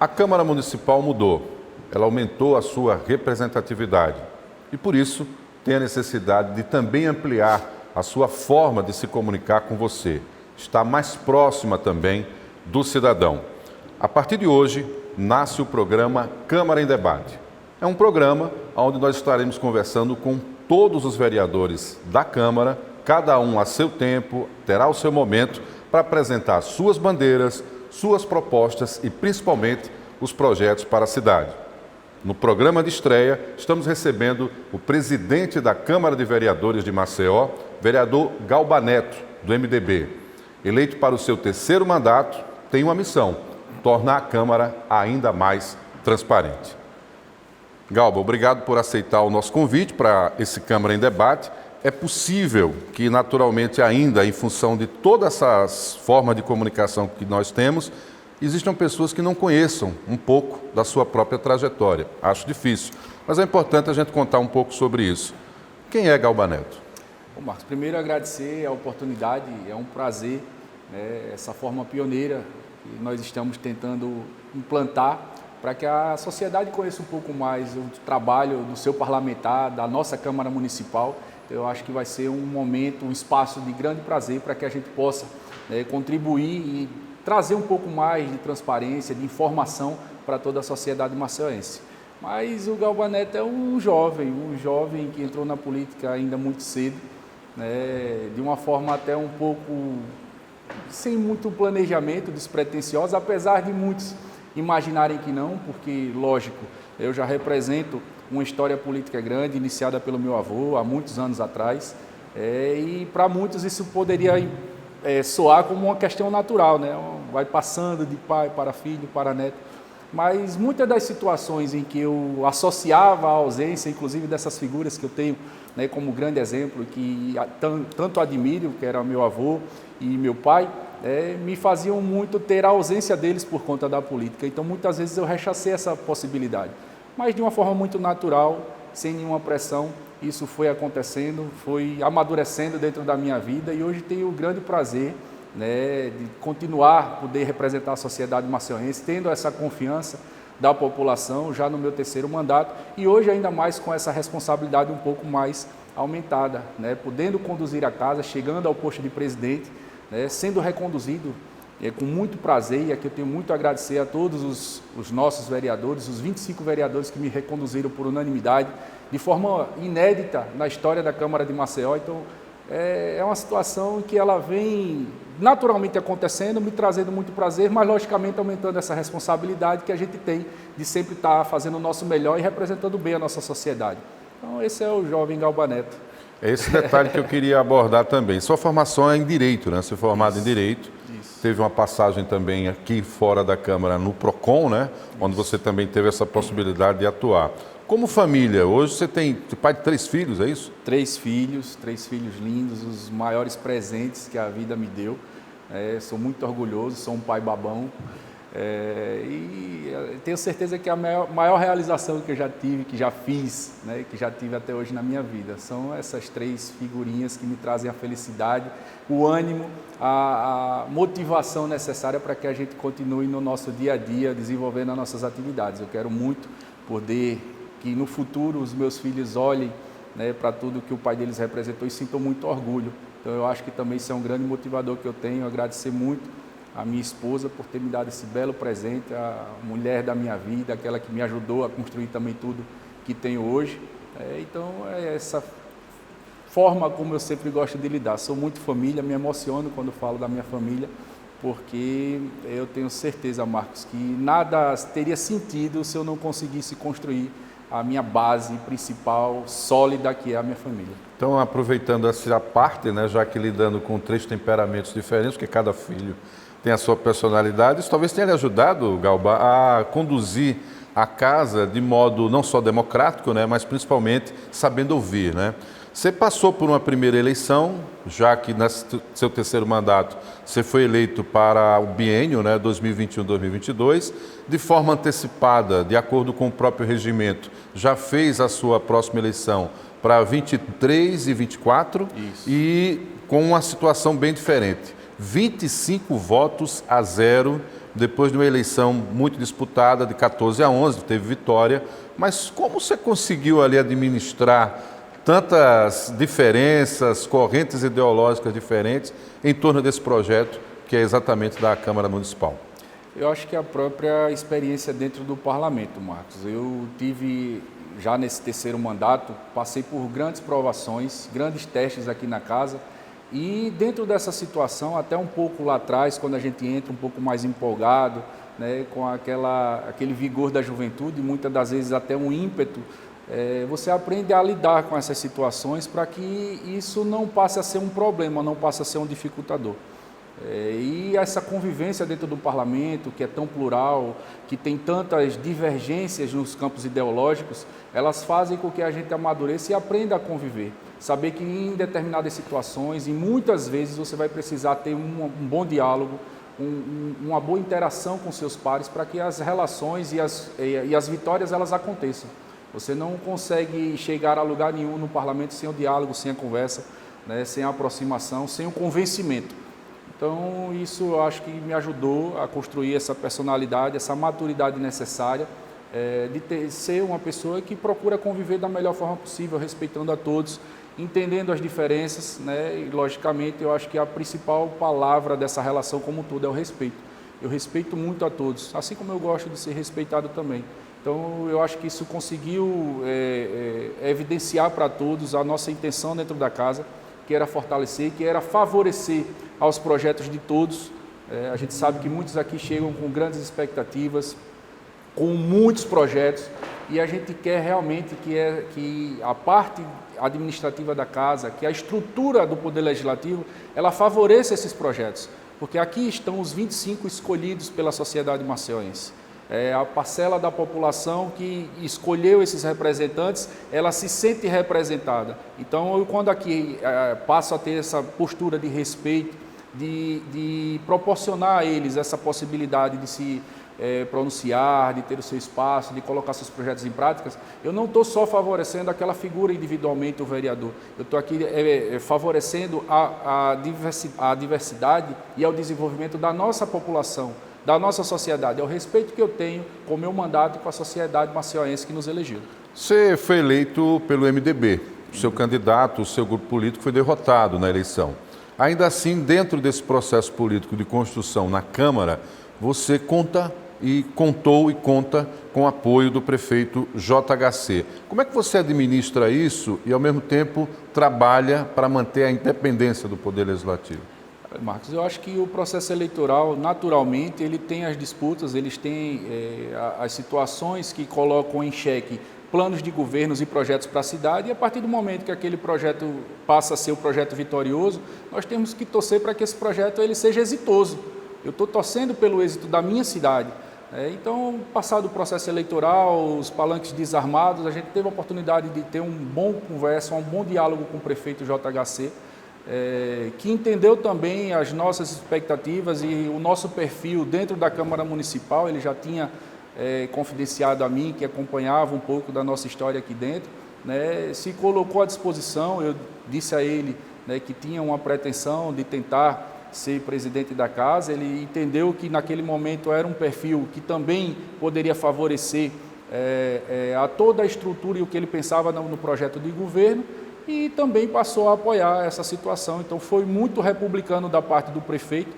A Câmara Municipal mudou, ela aumentou a sua representatividade e, por isso, tem a necessidade de também ampliar a sua forma de se comunicar com você, está mais próxima também do cidadão. A partir de hoje, nasce o programa Câmara em Debate. É um programa onde nós estaremos conversando com todos os vereadores da Câmara, cada um a seu tempo, terá o seu momento para apresentar suas bandeiras, suas propostas e, principalmente, os projetos para a cidade. No programa de estreia, estamos recebendo o presidente da Câmara de Vereadores de Maceió, vereador Galba Neto, do MDB. Eleito para o seu terceiro mandato, tem uma missão: tornar a Câmara ainda mais transparente. Galba, obrigado por aceitar o nosso convite para esse Câmara em Debate. É possível que, naturalmente, ainda em função de todas essas formas de comunicação que nós temos, existam pessoas que não conheçam um pouco da sua própria trajetória. Acho difícil, mas é importante a gente contar um pouco sobre isso. Quem é Galba Neto? Bom, Marcos, primeiro agradecer a oportunidade, é um prazer, essa forma pioneira que nós estamos tentando implantar para que a sociedade conheça um pouco mais o trabalho do seu parlamentar, da nossa Câmara Municipal. Eu acho que vai ser um momento, um espaço de grande prazer para que a gente possa contribuir e trazer um pouco mais de transparência, de informação para toda a sociedade maceiense. Mas o Galba Neto é um jovem que entrou na política ainda muito cedo, de uma forma até um pouco sem muito planejamento, despretensiosa, apesar de muitos imaginarem que não, porque, lógico, eu já represento uma história política grande, iniciada pelo meu avô há muitos anos atrás, e para muitos isso poderia soar como uma questão natural, né? Vai passando de pai para filho, para neto, mas muitas das situações em que eu associava a ausência, inclusive dessas figuras que eu tenho como grande exemplo, que tanto admiro, que era meu avô e meu pai, me faziam muito ter a ausência deles por conta da política. Então, muitas vezes eu rechacei essa possibilidade, mas de uma forma muito natural, sem nenhuma pressão. Isso foi acontecendo, foi amadurecendo dentro da minha vida e hoje tenho o grande prazer de continuar, poder representar a sociedade maceiense, tendo essa confiança da população já no meu terceiro mandato e hoje ainda mais com essa responsabilidade um pouco mais aumentada, podendo conduzir a casa, chegando ao posto de presidente, sendo reconduzido com muito prazer, e aqui eu tenho muito a agradecer a todos os nossos vereadores, os 25 vereadores que me reconduziram por unanimidade, de forma inédita na história da Câmara de Maceió. Então, é uma situação que ela vem naturalmente acontecendo, me trazendo muito prazer, mas logicamente aumentando essa responsabilidade que a gente tem de sempre estar fazendo o nosso melhor e representando bem a nossa sociedade. Então, esse é o jovem Galba Neto. É esse detalhe que eu queria abordar também. Sua formação é em Direito, né? Você é formado em Direito. Isso. Teve uma passagem também aqui fora da Câmara no PROCON, né? Onde você também teve essa possibilidade de atuar. Como família, hoje você tem pai de 3 filhos, é isso? 3 filhos lindos, os maiores presentes que a vida me deu. Sou muito orgulhoso, sou um pai babão. E tenho certeza que a maior realização que eu já tive, que já fiz, que já tive até hoje na minha vida, são essas 3 figurinhas que me trazem a felicidade, o ânimo, a motivação necessária para que a gente continue no nosso dia a dia, desenvolvendo as nossas atividades. Eu quero muito poder que no futuro os meus filhos olhem para tudo que o pai deles representou e sintam muito orgulho. Então eu acho que também isso é um grande motivador que eu tenho. Agradecer muito a minha esposa por ter me dado esse belo presente, a mulher da minha vida, aquela que me ajudou a construir também tudo que tenho hoje. Então é essa forma como eu sempre gosto de lidar. Sou muito família, me emociono quando falo da minha família, porque eu tenho certeza, Marcos, que nada teria sentido se eu não conseguisse construir a minha base principal, sólida, que é a minha família. Então, aproveitando essa parte, já que lidando com 3 temperamentos diferentes, porque cada filho tem a sua personalidade, isso talvez tenha lhe ajudado, Galba, a conduzir a casa de modo não só democrático, mas principalmente sabendo ouvir, Você passou por uma primeira eleição, já que no seu terceiro mandato você foi eleito para o biênio, 2021-2022, de forma antecipada, de acordo com o próprio regimento, já fez a sua próxima eleição para 23 e 24. Isso. E com uma situação bem diferente. 25 votos a 0 depois de uma eleição muito disputada, de 14 a 11, teve vitória, mas como você conseguiu ali administrar tantas diferenças, correntes ideológicas diferentes em torno desse projeto, que é exatamente da Câmara Municipal? Eu acho que a própria experiência dentro do parlamento, Marcos. Eu tive, já nesse terceiro mandato, passei por grandes provações, grandes testes aqui na casa, e dentro dessa situação, até um pouco lá atrás, quando a gente entra um pouco mais empolgado, né, com aquele vigor da juventude, muitas das vezes até um ímpeto, você aprende a lidar com essas situações para que isso não passe a ser um problema, não passe a ser um dificultador. E essa convivência dentro do parlamento, que é tão plural, que tem tantas divergências nos campos ideológicos, elas fazem com que a gente amadureça e aprenda a conviver. Saber que em determinadas situações, e muitas vezes você vai precisar ter um bom diálogo, uma boa interação com seus pares para que as relações e as vitórias elas aconteçam. Você não consegue chegar a lugar nenhum no parlamento sem o diálogo, sem a conversa, né, sem a aproximação, sem o convencimento. Então, isso eu acho que me ajudou a construir essa personalidade, essa maturidade necessária de ser uma pessoa que procura conviver da melhor forma possível, respeitando a todos, entendendo as diferenças, né? E, logicamente, eu acho que a principal palavra dessa relação como um todo é o respeito. Eu respeito muito a todos, assim como eu gosto de ser respeitado também. Então, eu acho que isso conseguiu evidenciar para todos a nossa intenção dentro da casa, que era fortalecer, que era favorecer aos projetos de todos. A gente sabe que muitos aqui chegam com grandes expectativas, com muitos projetos, e a gente quer realmente que a parte administrativa da casa, que a estrutura do Poder Legislativo, ela favoreça esses projetos, porque aqui estão os 25 escolhidos pela sociedade maceiense. A parcela da população que escolheu esses representantes, ela se sente representada. Então, eu, quando aqui passo a ter essa postura de respeito, de proporcionar a eles essa possibilidade de se pronunciar, de ter o seu espaço, de colocar seus projetos em práticas, eu não estou só favorecendo aquela figura individualmente, o vereador. Eu estou aqui favorecendo a diversidade e ao desenvolvimento da nossa população, da nossa sociedade, é o respeito que eu tenho com o meu mandato e com a sociedade maceiense que nos elegeu. Você foi eleito pelo MDB, o seu candidato, o seu grupo político foi derrotado na eleição. Ainda assim, dentro desse processo político de construção na Câmara, você contou e conta com o apoio do prefeito JHC. Como é que você administra isso e, ao mesmo tempo, trabalha para manter a independência do Poder Legislativo? Marcos, eu acho que o processo eleitoral, naturalmente, ele tem as disputas, eles têm as situações que colocam em xeque planos de governos e projetos para a cidade, e a partir do momento que aquele projeto passa a ser o projeto vitorioso, nós temos que torcer para que esse projeto ele seja exitoso. Eu estou torcendo pelo êxito da minha cidade. Então, passado o processo eleitoral, os palanques desarmados, a gente teve a oportunidade de ter uma boa conversa, um bom diálogo com o prefeito JHC, que entendeu também as nossas expectativas e o nosso perfil dentro da Câmara Municipal. Ele já tinha confidenciado a mim, que acompanhava um pouco da nossa história aqui dentro, né, se colocou à disposição. Eu disse a ele, né, que tinha uma pretensão de tentar ser presidente da casa. Ele entendeu que naquele momento era um perfil que também poderia favorecer a toda a estrutura e o que ele pensava no projeto de governo, e também passou a apoiar essa situação. Então, foi muito republicano da parte do prefeito,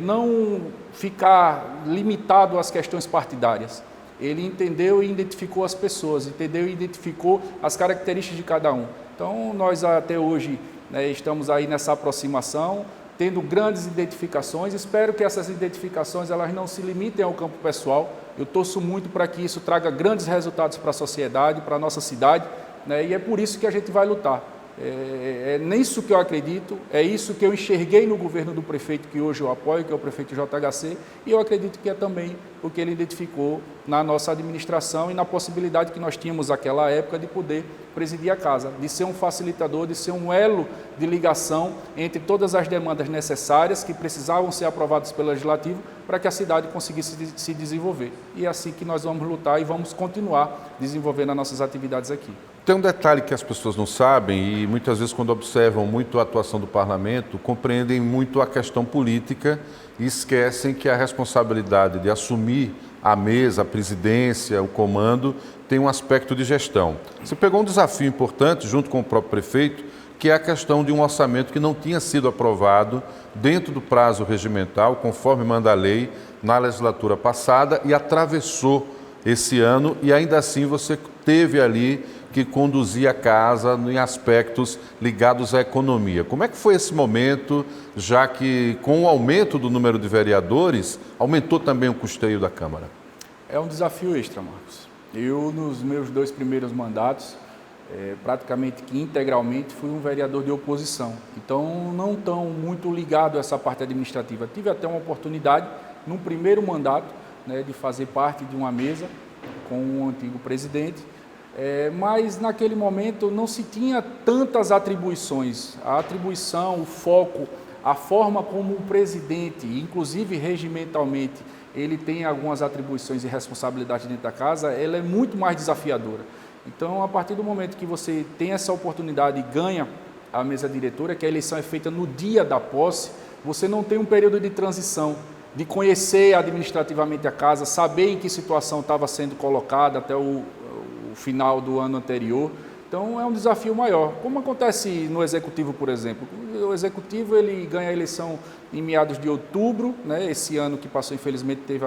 não ficar limitado às questões partidárias. Ele entendeu e identificou as pessoas, entendeu e identificou as características de cada um. Então, nós até hoje, né, estamos aí nessa aproximação, tendo grandes identificações. Espero que essas identificações elas não se limitem ao campo pessoal. Eu torço muito para que isso traga grandes resultados para a sociedade, para a nossa cidade, né? E é por isso que a gente vai lutar. É nisso que eu acredito, é isso que eu enxerguei no governo do prefeito que hoje eu apoio, que é o prefeito JHC, e eu acredito que é também o que ele identificou na nossa administração e na possibilidade que nós tínhamos naquela época de poder presidir a casa, de ser um facilitador, de ser um elo de ligação entre todas as demandas necessárias que precisavam ser aprovadas pelo Legislativo para que a cidade conseguisse se desenvolver. E é assim que nós vamos lutar e vamos continuar desenvolvendo as nossas atividades aqui. Tem um detalhe que as pessoas não sabem e muitas vezes quando observam muito a atuação do parlamento, compreendem muito a questão política e esquecem que a responsabilidade de assumir a mesa, a presidência, o comando, tem um aspecto de gestão. Você pegou um desafio importante junto com o próprio prefeito, que é a questão de um orçamento que não tinha sido aprovado dentro do prazo regimental, conforme manda a lei, na legislatura passada e atravessou esse ano e ainda assim você teve ali que conduzir a casa em aspectos ligados à economia. Como é que foi esse momento, já que com o aumento do número de vereadores, aumentou também o custeio da Câmara? É um desafio extra, Marcos. Eu, nos meus 2 primeiros mandatos, praticamente que integralmente fui um vereador de oposição. Então, não tão muito ligado a essa parte administrativa. Tive até uma oportunidade, num primeiro mandato, né, de fazer parte de uma mesa com o antigo presidente, mas naquele momento não se tinha tantas atribuições. A atribuição, o foco, a forma como o presidente, inclusive regimentalmente, ele tem algumas atribuições e responsabilidades dentro da casa, ela é muito mais desafiadora. Então, a partir do momento que você tem essa oportunidade e ganha a mesa diretora, que a eleição é feita no dia da posse, você não tem um período de transição, de conhecer administrativamente a casa, saber em que situação estava sendo colocada até o final do ano anterior. Então, é um desafio maior. Como acontece no Executivo, por exemplo. O Executivo ele ganha a eleição em meados de outubro, né? Esse ano que passou, infelizmente, teve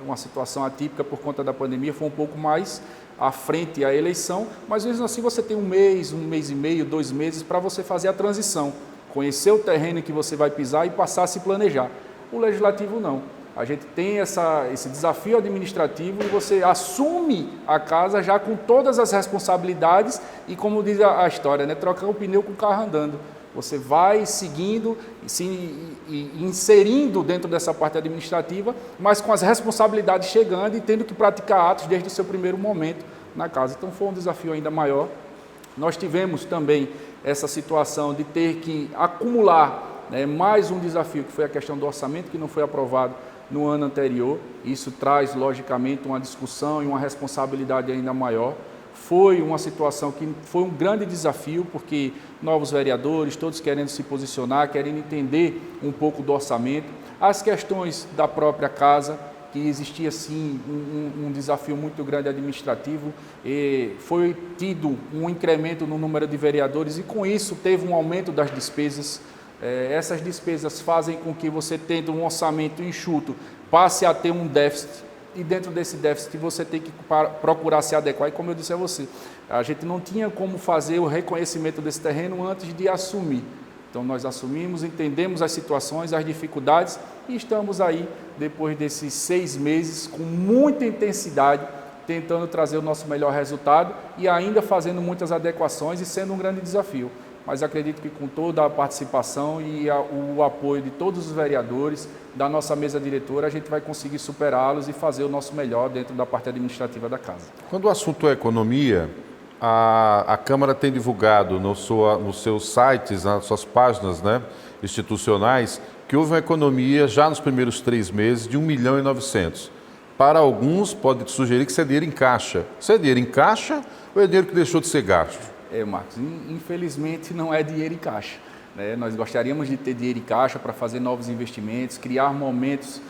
uma situação atípica por conta da pandemia, foi um pouco mais à frente a eleição, mas mesmo assim você tem um mês e meio, 2 meses para você fazer a transição, conhecer o terreno que você vai pisar e passar a se planejar. O Legislativo não. A gente tem esse desafio administrativo e você assume a casa já com todas as responsabilidades e, como diz a história, né, trocar o pneu com o carro andando. Você vai seguindo, se inserindo dentro dessa parte administrativa, mas com as responsabilidades chegando e tendo que praticar atos desde o seu primeiro momento na casa. Então foi um desafio ainda maior. Nós tivemos também essa situação de ter que acumular, né, mais um desafio, que foi a questão do orçamento, que não foi aprovado no ano anterior. Isso traz, logicamente, uma discussão e uma responsabilidade ainda maior. Foi uma situação que foi um grande desafio, porque novos vereadores, todos querendo se posicionar, querendo entender um pouco do orçamento. As questões da própria casa, que existia sim um desafio muito grande administrativo, e foi tido um incremento no número de vereadores e com isso teve um aumento das despesas. Essas despesas fazem com que você, tendo um orçamento enxuto, passe a ter um déficit. E dentro desse déficit você tem que procurar se adequar. E como eu disse a você, a gente não tinha como fazer o reconhecimento desse terreno antes de assumir. Então nós assumimos, entendemos as situações, as dificuldades e estamos aí, depois desses 6 meses, com muita intensidade, tentando trazer o nosso melhor resultado e ainda fazendo muitas adequações e sendo um grande desafio. Mas acredito que com toda a participação e o apoio de todos os vereadores, da nossa mesa diretora, a gente vai conseguir superá-los e fazer o nosso melhor dentro da parte administrativa da casa. Quando o assunto é economia, a Câmara tem divulgado nos seus sites, nas suas páginas, né, institucionais, que houve uma economia já nos primeiros 3 meses de 1.900.000. Para alguns, pode sugerir que isso é dinheiro em caixa. Isso é dinheiro em caixa ou é dinheiro que deixou de ser gasto? Marcos, infelizmente não é dinheiro em caixa, né? Nós gostaríamos de ter dinheiro em caixa para fazer novos investimentos, criar momentos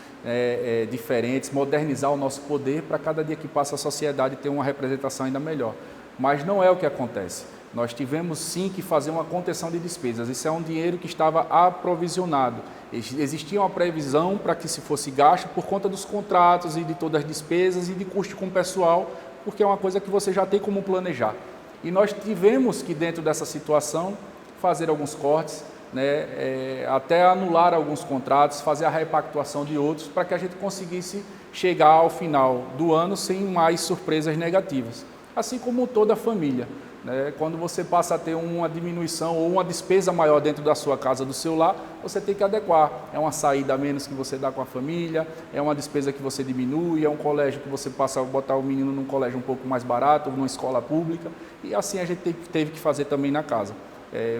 diferentes, modernizar o nosso poder para cada dia que passa a sociedade ter uma representação ainda melhor. Mas não é o que acontece. Nós tivemos sim que fazer uma contenção de despesas. Isso é um dinheiro que estava aprovisionado. Existia uma previsão para que se fosse gasto por conta dos contratos e de todas as despesas e de custo com o pessoal, porque é uma coisa que você já tem como planejar. E nós tivemos que, dentro dessa situação, fazer alguns cortes, né, até anular alguns contratos, fazer a repactuação de outros, para que a gente conseguisse chegar ao final do ano sem mais surpresas negativas. Assim como toda a família, né? Quando você passa a ter uma diminuição ou uma despesa maior dentro da sua casa, do seu lar, você tem que adequar. É uma saída a menos que você dá com a família, é uma despesa que você diminui, é um colégio que você passa a botar o menino num colégio um pouco mais barato, numa escola pública, e assim a gente teve que fazer também na casa.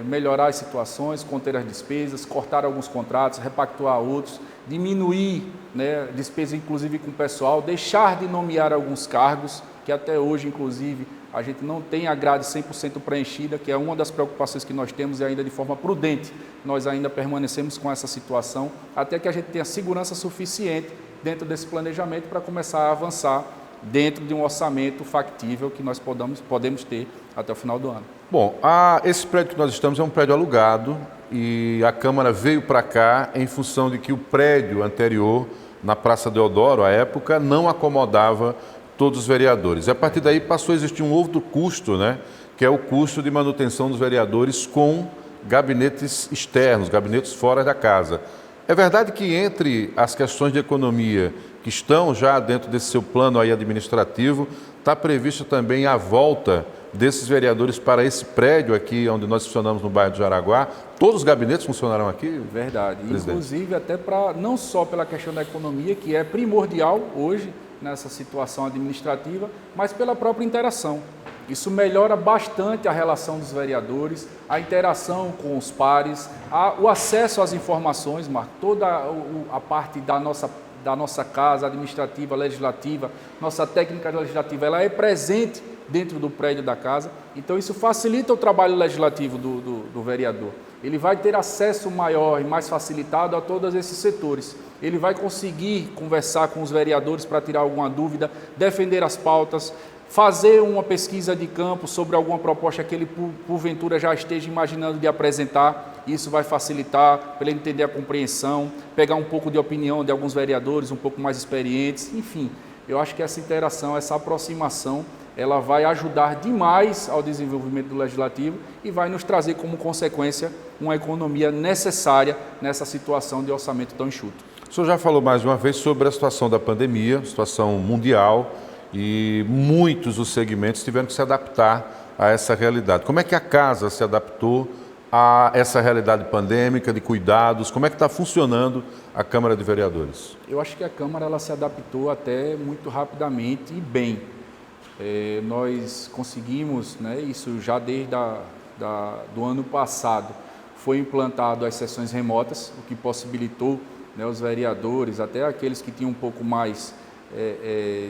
Melhorar as situações, conter as despesas, cortar alguns contratos, repactuar outros, diminuir, né, despesa inclusive com o pessoal, deixar de nomear alguns cargos que até hoje, inclusive, a gente não tem a grade 100% preenchida, que é uma das preocupações que nós temos e ainda de forma prudente, nós ainda permanecemos com essa situação, até que a gente tenha segurança suficiente dentro desse planejamento para começar a avançar dentro de um orçamento factível que nós podemos ter até o final do ano. Bom, esse prédio que nós estamos é um prédio alugado e a Câmara veio para cá em função de que o prédio anterior, na Praça Deodoro, à época, não acomodava todos os vereadores. E a partir daí passou a existir um outro custo, né, que é o custo de manutenção dos vereadores com gabinetes externos, gabinetes fora da casa. É verdade que entre as questões de economia que estão já dentro desse seu plano aí administrativo, está previsto também a volta desses vereadores para esse prédio aqui onde nós funcionamos no bairro de Jaraguá. Todos os gabinetes funcionarão aqui? Verdade. Presidente. Inclusive até para, não só pela questão da economia, que é primordial hoje nessa situação administrativa, mas pela própria interação. Isso melhora bastante a relação dos vereadores, a interação com os pares, o acesso às informações, Marco, toda a parte da nossa casa administrativa, legislativa, nossa técnica legislativa, ela é presente dentro do prédio da casa, então isso facilita o trabalho legislativo do vereador. Ele vai ter acesso maior e mais facilitado a todos esses setores. Ele vai conseguir conversar com os vereadores para tirar alguma dúvida, defender as pautas, fazer uma pesquisa de campo sobre alguma proposta que ele, porventura, já esteja imaginando de apresentar. Isso vai facilitar para ele entender a compreensão, pegar um pouco de opinião de alguns vereadores um pouco mais experientes. Enfim, eu acho que essa interação, essa aproximação, ela vai ajudar demais ao desenvolvimento do Legislativo e vai nos trazer como consequência uma economia necessária nessa situação de orçamento tão enxuto. O senhor já falou mais de uma vez sobre a situação da pandemia, situação mundial, e muitos dos segmentos tiveram que se adaptar a essa realidade. Como é que a casa se adaptou a essa realidade pandêmica, de cuidados? Como é que está funcionando a Câmara de Vereadores? Eu acho que a Câmara ela se adaptou até muito rapidamente e bem. Nós conseguimos, né, isso já desde do ano passado, foi implantado as sessões remotas, o que possibilitou, né, os vereadores, até aqueles que tinham um pouco mais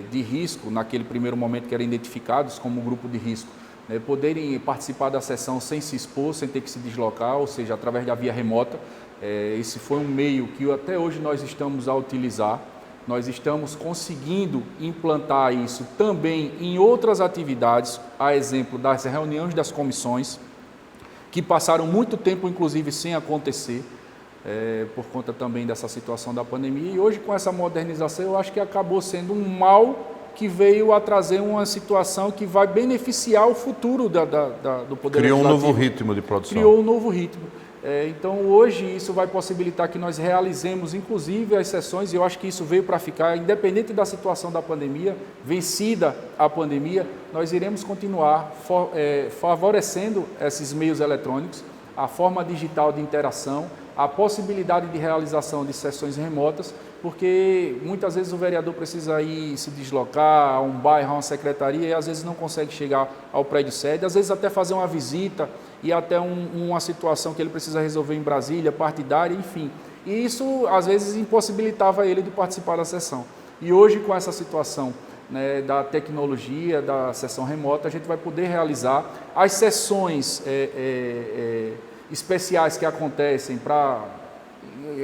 de risco, naquele primeiro momento que eram identificados como grupo de risco, né, poderem participar da sessão sem se expor, sem ter que se deslocar, ou seja, através da via remota. Esse foi um meio que até hoje nós estamos a utilizar. Nós estamos conseguindo implantar isso também em outras atividades, a exemplo das reuniões das comissões, que passaram muito tempo, inclusive, sem acontecer, por conta também dessa situação da pandemia. E hoje, com essa modernização, eu acho que acabou sendo um mal que veio a trazer uma situação que vai beneficiar o futuro do Poder Legislativo. Criou um novo ritmo de produção. Criou um novo ritmo. Então, hoje, isso vai possibilitar que nós realizemos, inclusive, as sessões, e eu acho que isso veio para ficar, independente da situação da pandemia, vencida a pandemia, nós iremos continuar favorecendo esses meios eletrônicos, a forma digital de interação, a possibilidade de realização de sessões remotas, porque muitas vezes o vereador precisa ir se deslocar a um bairro, a uma secretaria, e às vezes não consegue chegar ao prédio sede, às vezes até fazer uma visita e até uma situação que ele precisa resolver em Brasília, partidária, enfim. E isso, às vezes, impossibilitava ele de participar da sessão. E hoje, com essa situação, né, da tecnologia, da sessão remota, a gente vai poder realizar as sessões especiais que acontecem para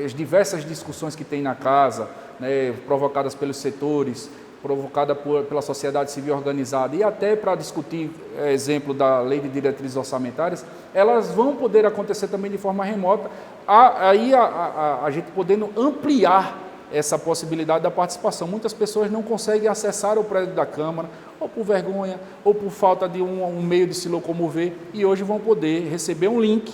as diversas discussões que tem na casa, né, provocadas pelos setores, provocada pela sociedade civil organizada e até para discutir, exemplo da lei de diretrizes orçamentárias, elas vão poder acontecer também de forma remota, aí a gente podendo ampliar essa possibilidade da participação. Muitas pessoas não conseguem acessar o prédio da Câmara, ou por vergonha, ou por falta de um meio de se locomover, e hoje vão poder receber um link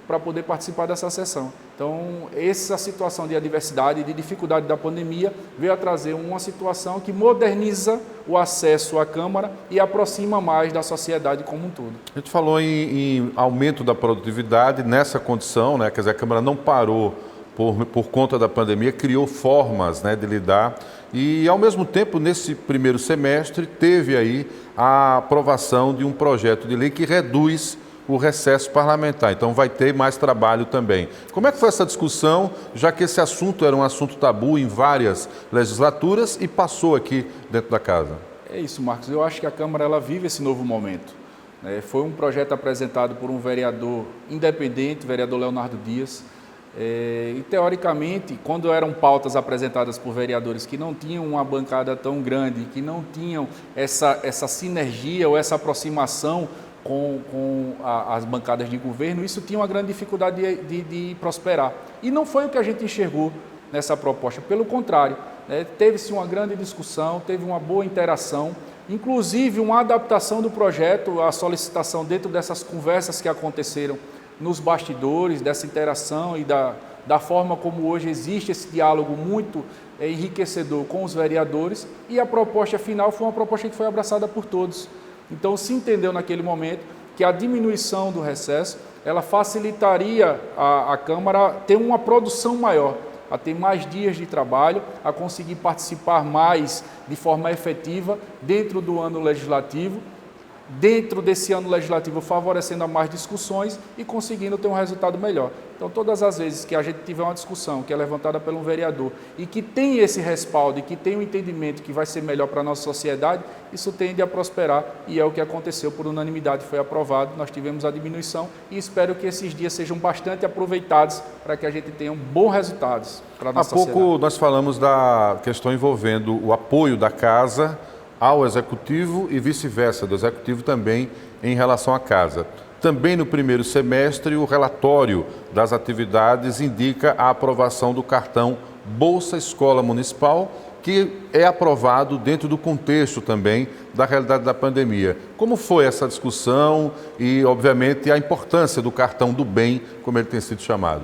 para poder participar dessa sessão. Então, essa situação de adversidade e de dificuldade da pandemia veio a trazer uma situação que moderniza o acesso à Câmara e aproxima mais da sociedade como um todo. A gente falou em aumento da produtividade nessa condição, né? Quer dizer, a Câmara não parou por conta da pandemia, criou formas, né, de lidar e, ao mesmo tempo, nesse primeiro semestre, teve aí a aprovação de um projeto de lei que reduz o recesso parlamentar, então vai ter mais trabalho também. Como é que foi essa discussão, já que esse assunto era um assunto tabu em várias legislaturas e passou aqui dentro da casa? É isso, Marcos. Eu acho que a Câmara ela vive esse novo momento. Foi um projeto apresentado por um vereador independente, o vereador Leonardo Dias. E, teoricamente, quando eram pautas apresentadas por vereadores que não tinham uma bancada tão grande, que não tinham essa sinergia ou essa aproximação com as bancadas de governo, isso tinha uma grande dificuldade de prosperar. E não foi o que a gente enxergou nessa proposta, pelo contrário, teve-se uma grande discussão, teve uma boa interação, inclusive uma adaptação do projeto, a solicitação dentro dessas conversas que aconteceram nos bastidores, dessa interação e da forma como hoje existe esse diálogo muito enriquecedor com os vereadores, e a proposta final foi uma proposta que foi abraçada por todos. Então se entendeu naquele momento que a diminuição do recesso, ela facilitaria a Câmara ter uma produção maior, a ter mais dias de trabalho, a conseguir participar mais de forma efetiva dentro do ano legislativo, dentro desse ano legislativo favorecendo a mais discussões e conseguindo ter um resultado melhor. Então, todas as vezes que a gente tiver uma discussão que é levantada por um vereador e que tem esse respaldo e que tem um entendimento que vai ser melhor para a nossa sociedade, isso tende a prosperar e é o que aconteceu por unanimidade, foi aprovado, nós tivemos a diminuição e espero que esses dias sejam bastante aproveitados para que a gente tenha bons resultados para a nossa sociedade. Há pouco nós falamos da questão envolvendo o apoio da Casa ao Executivo e vice-versa, do Executivo também em relação à Casa. Também no primeiro semestre, o relatório das atividades indica a aprovação do cartão Bolsa Escola Municipal, que é aprovado dentro do contexto também da realidade da pandemia. Como foi essa discussão e, obviamente, a importância do cartão do bem, como ele tem sido chamado?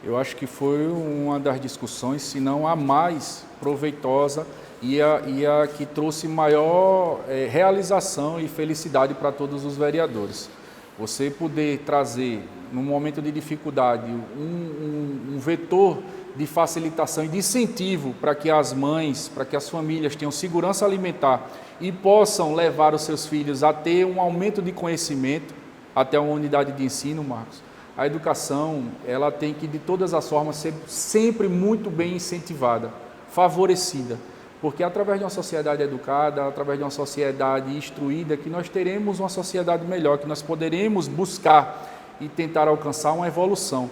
Eu acho que foi uma das discussões, se não a mais proveitosa e a que trouxe maior realização e felicidade para todos os vereadores. Você poder trazer, num momento de dificuldade, um vetor de facilitação e de incentivo para que as mães, para que as famílias tenham segurança alimentar e possam levar os seus filhos a ter um aumento de conhecimento até uma unidade de ensino, Marcos. A educação, ela tem que, de todas as formas, ser sempre muito bem incentivada, favorecida. Porque através de uma sociedade educada, através de uma sociedade instruída, que nós teremos uma sociedade melhor, que nós poderemos buscar e tentar alcançar uma evolução.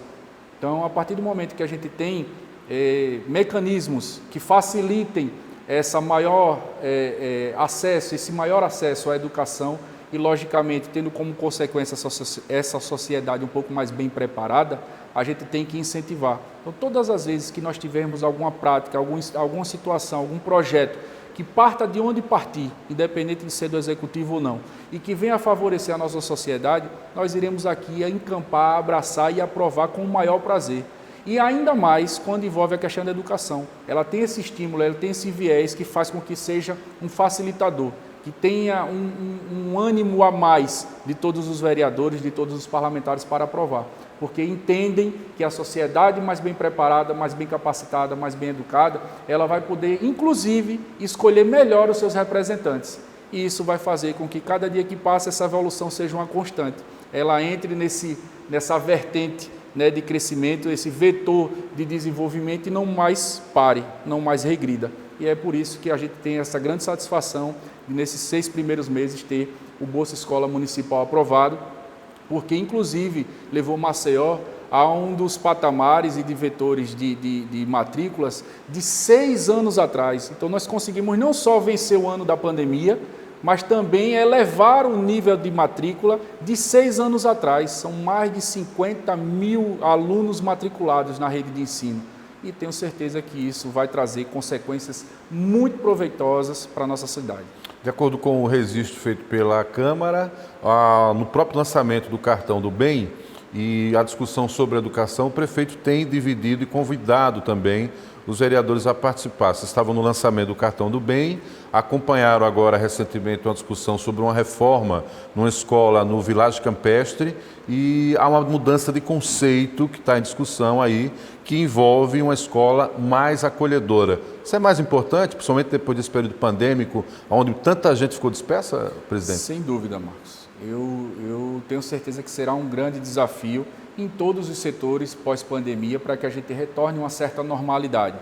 Então, a partir do momento que a gente tem mecanismos que facilitem esse maior acesso à educação e, logicamente, tendo como consequência essa sociedade um pouco mais bem preparada, a gente tem que incentivar. Então, todas as vezes que nós tivermos alguma prática, alguma situação, algum projeto que parta de onde partir, independente de ser do executivo ou não, e que venha a favorecer a nossa sociedade, nós iremos aqui encampar, abraçar e aprovar com o maior prazer. E ainda mais quando envolve a questão da educação. Ela tem esse estímulo, ela tem esse viés que faz com que seja um facilitador, que tenha um ânimo a mais de todos os vereadores, de todos os parlamentares para aprovar. Porque entendem que a sociedade mais bem preparada, mais bem capacitada, mais bem educada, ela vai poder, inclusive, escolher melhor os seus representantes. E isso vai fazer com que cada dia que passa essa evolução seja uma constante. Ela entre nessa vertente, né, de crescimento, esse vetor de desenvolvimento e não mais pare, não mais regrida. E é por isso que a gente tem essa grande satisfação de, nesses 6 primeiros meses, ter o Bolsa Escola Municipal aprovado, porque, inclusive, levou Maceió a um dos patamares e de vetores de matrículas de 6 anos atrás. Então, nós conseguimos não só vencer o ano da pandemia, mas também elevar o nível de matrícula de 6 anos atrás. São mais de 50 mil alunos matriculados na rede de ensino. E tenho certeza que isso vai trazer consequências muito proveitosas para a nossa cidade. De acordo com o registro feito pela Câmara, no próprio lançamento do Cartão do Bem e a discussão sobre a educação, o prefeito tem dividido e convidado também os vereadores a participar. Vocês estavam no lançamento do Cartão do Bem, acompanharam agora recentemente uma discussão sobre uma reforma numa escola no Vilagem Campestre e há uma mudança de conceito que está em discussão aí, que envolve uma escola mais acolhedora. Isso é mais importante, principalmente depois desse período pandêmico, onde tanta gente ficou dispersa, presidente? Sem dúvida, Marcos. Eu tenho certeza que será um grande desafio em todos os setores pós-pandemia para que a gente retorne a uma certa normalidade.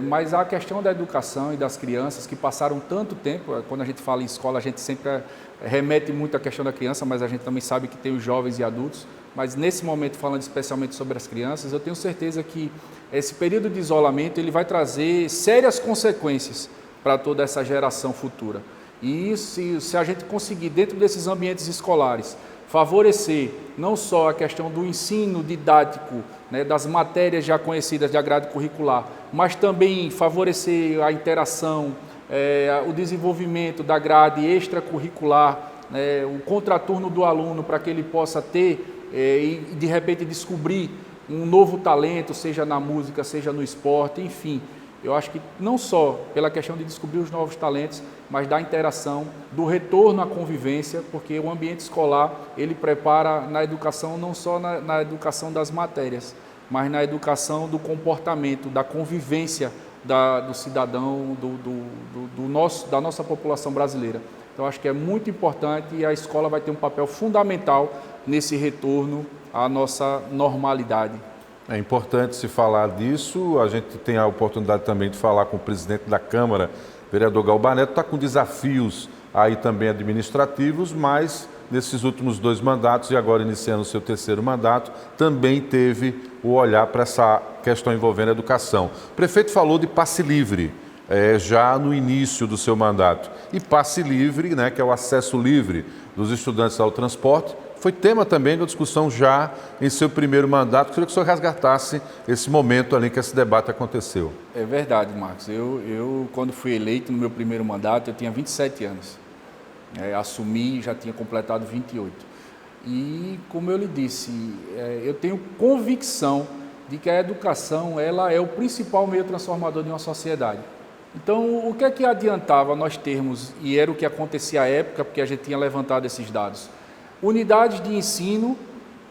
Mas a questão da educação e das crianças que passaram tanto tempo, quando a gente fala em escola, a gente sempre remete muito à questão da criança, mas a gente também sabe que tem os jovens e adultos. Mas nesse momento, falando especialmente sobre as crianças, eu tenho certeza que esse período de isolamento ele vai trazer sérias consequências para toda essa geração futura. E se a gente conseguir, dentro desses ambientes escolares, favorecer não só a questão do ensino didático, né, das matérias já conhecidas de grade curricular, mas também favorecer a interação, o desenvolvimento da grade extracurricular, o contraturno do aluno para que ele possa ter e de repente descobrir um novo talento, seja na música, seja no esporte, enfim. Eu acho que não só pela questão de descobrir os novos talentos, mas da interação, do retorno à convivência, porque o ambiente escolar, ele prepara na educação, não só na educação das matérias, mas na educação do comportamento, da convivência do cidadão, da nossa população brasileira. Então, acho que é muito importante e a escola vai ter um papel fundamental nesse retorno à nossa normalidade. É importante se falar disso, a gente tem a oportunidade também de falar com o presidente da Câmara, vereador Galba Neto, está com desafios aí também administrativos, mas nesses últimos 2 mandatos e agora iniciando o seu 3º mandato, também teve o olhar para essa questão envolvendo a educação. O prefeito falou de passe livre, já no início do seu mandato. E passe livre, né, que é o acesso livre dos estudantes ao transporte, foi tema também da discussão já em seu 1º mandato. Queria que o senhor resgatasse esse momento ali que esse debate aconteceu. É verdade, Marcos. Eu quando fui eleito no meu 1º mandato, eu tinha 27 anos. Assumi e já tinha completado 28. E, como eu lhe disse, eu tenho convicção de que a educação ela é o principal meio transformador de uma sociedade. Então, o que é que adiantava nós termos, e era o que acontecia à época, porque a gente tinha levantado esses dados, unidades de ensino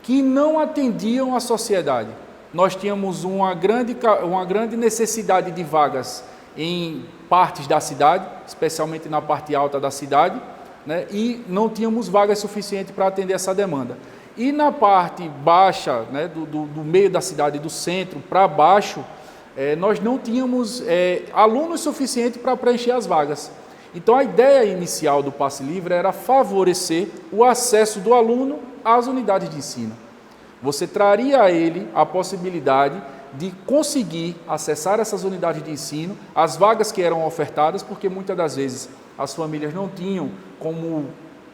que não atendiam à sociedade. Nós tínhamos uma grande necessidade de vagas em partes da cidade, especialmente na parte alta da cidade, né, e não tínhamos vagas suficientes para atender essa demanda. E na parte baixa, né, do meio da cidade, do centro para baixo, nós não tínhamos alunos suficientes para preencher as vagas. Então, a ideia inicial do passe livre era favorecer o acesso do aluno às unidades de ensino. Você traria a ele a possibilidade de conseguir acessar essas unidades de ensino, as vagas que eram ofertadas, porque muitas das vezes as famílias não tinham como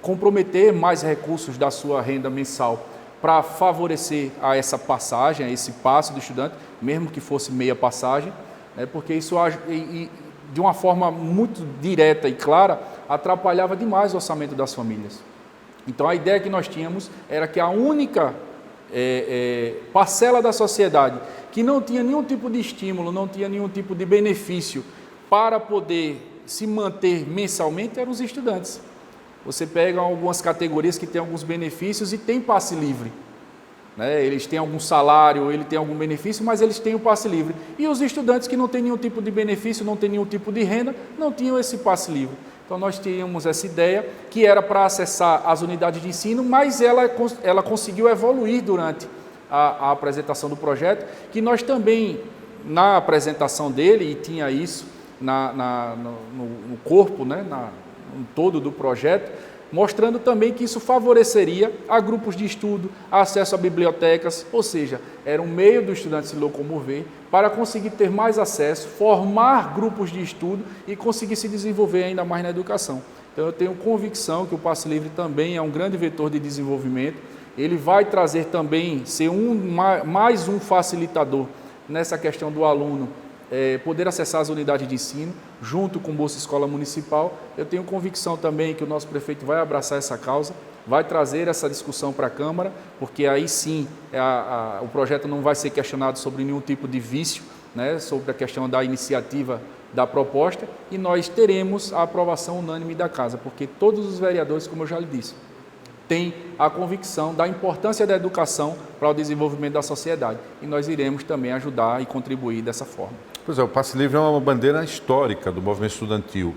comprometer mais recursos da sua renda mensal para favorecer a essa passagem, a esse passe do estudante, mesmo que fosse meia passagem, porque isso de uma forma muito direta e clara, atrapalhava demais o orçamento das famílias. Então, a ideia que nós tínhamos era que a única parcela da sociedade que não tinha nenhum tipo de estímulo, não tinha nenhum tipo de benefício para poder se manter mensalmente eram os estudantes. Você pega algumas categorias que têm alguns benefícios e tem passe livre. Eles têm algum salário, ele tem algum benefício, mas eles têm o passe livre. E os estudantes que não têm nenhum tipo de benefício, não têm nenhum tipo de renda, não tinham esse passe livre. Então, nós tínhamos essa ideia que era para acessar as unidades de ensino, mas ela conseguiu evoluir durante a apresentação do projeto, que nós também, na apresentação dele, e tinha isso no corpo, no todo do projeto, mostrando também que isso favoreceria a grupos de estudo, acesso a bibliotecas, ou seja, era um meio do estudante se locomover para conseguir ter mais acesso, formar grupos de estudo e conseguir se desenvolver ainda mais na educação. Então, eu tenho convicção que o passe livre também é um grande vetor de desenvolvimento, ele vai trazer também, ser mais um facilitador nessa questão do aluno poder acessar as unidades de ensino, junto com Bolsa Escola Municipal. Eu tenho convicção também que o nosso prefeito vai abraçar essa causa, vai trazer essa discussão para a Câmara, porque aí sim o projeto não vai ser questionado sobre nenhum tipo de vício, sobre a questão da iniciativa da proposta, e nós teremos a aprovação unânime da Casa, porque todos os vereadores, como eu já lhe disse, têm a convicção da importância da educação para o desenvolvimento da sociedade, e nós iremos também ajudar e contribuir dessa forma. Pois é, o passe livre é uma bandeira histórica do movimento estudantil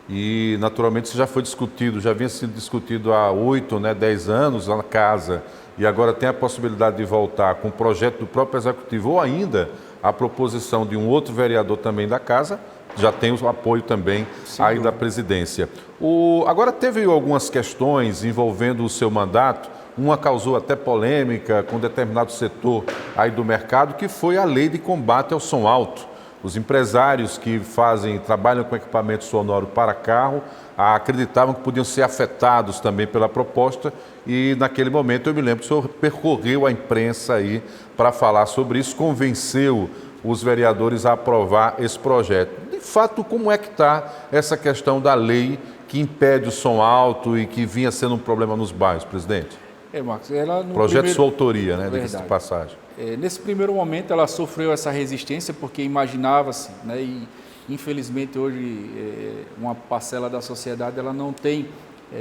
e naturalmente isso já foi discutido, já vinha sido discutido há 8, 10 anos lá na Casa, e agora tem a possibilidade de voltar com o projeto do próprio Executivo ou ainda a proposição de um outro vereador também da casa, já tem o apoio também aí da presidência. Agora teve algumas questões envolvendo o seu mandato, uma causou até polêmica com determinado setor aí do mercado, que foi a lei de combate ao som alto. Os empresários que trabalham com equipamento sonoro para carro, acreditavam que podiam ser afetados também pela proposta e naquele momento eu me lembro que o senhor percorreu a imprensa aí para falar sobre isso, convenceu os vereadores a aprovar esse projeto. De fato, como é que está essa questão da lei que impede o som alto e que vinha sendo um problema nos bairros, presidente? Marcos, ela no projeto sua autoria, né, diga-se de passagem. Nesse primeiro momento ela sofreu essa resistência porque imaginava-se, né, e infelizmente hoje uma parcela da sociedade ela não tem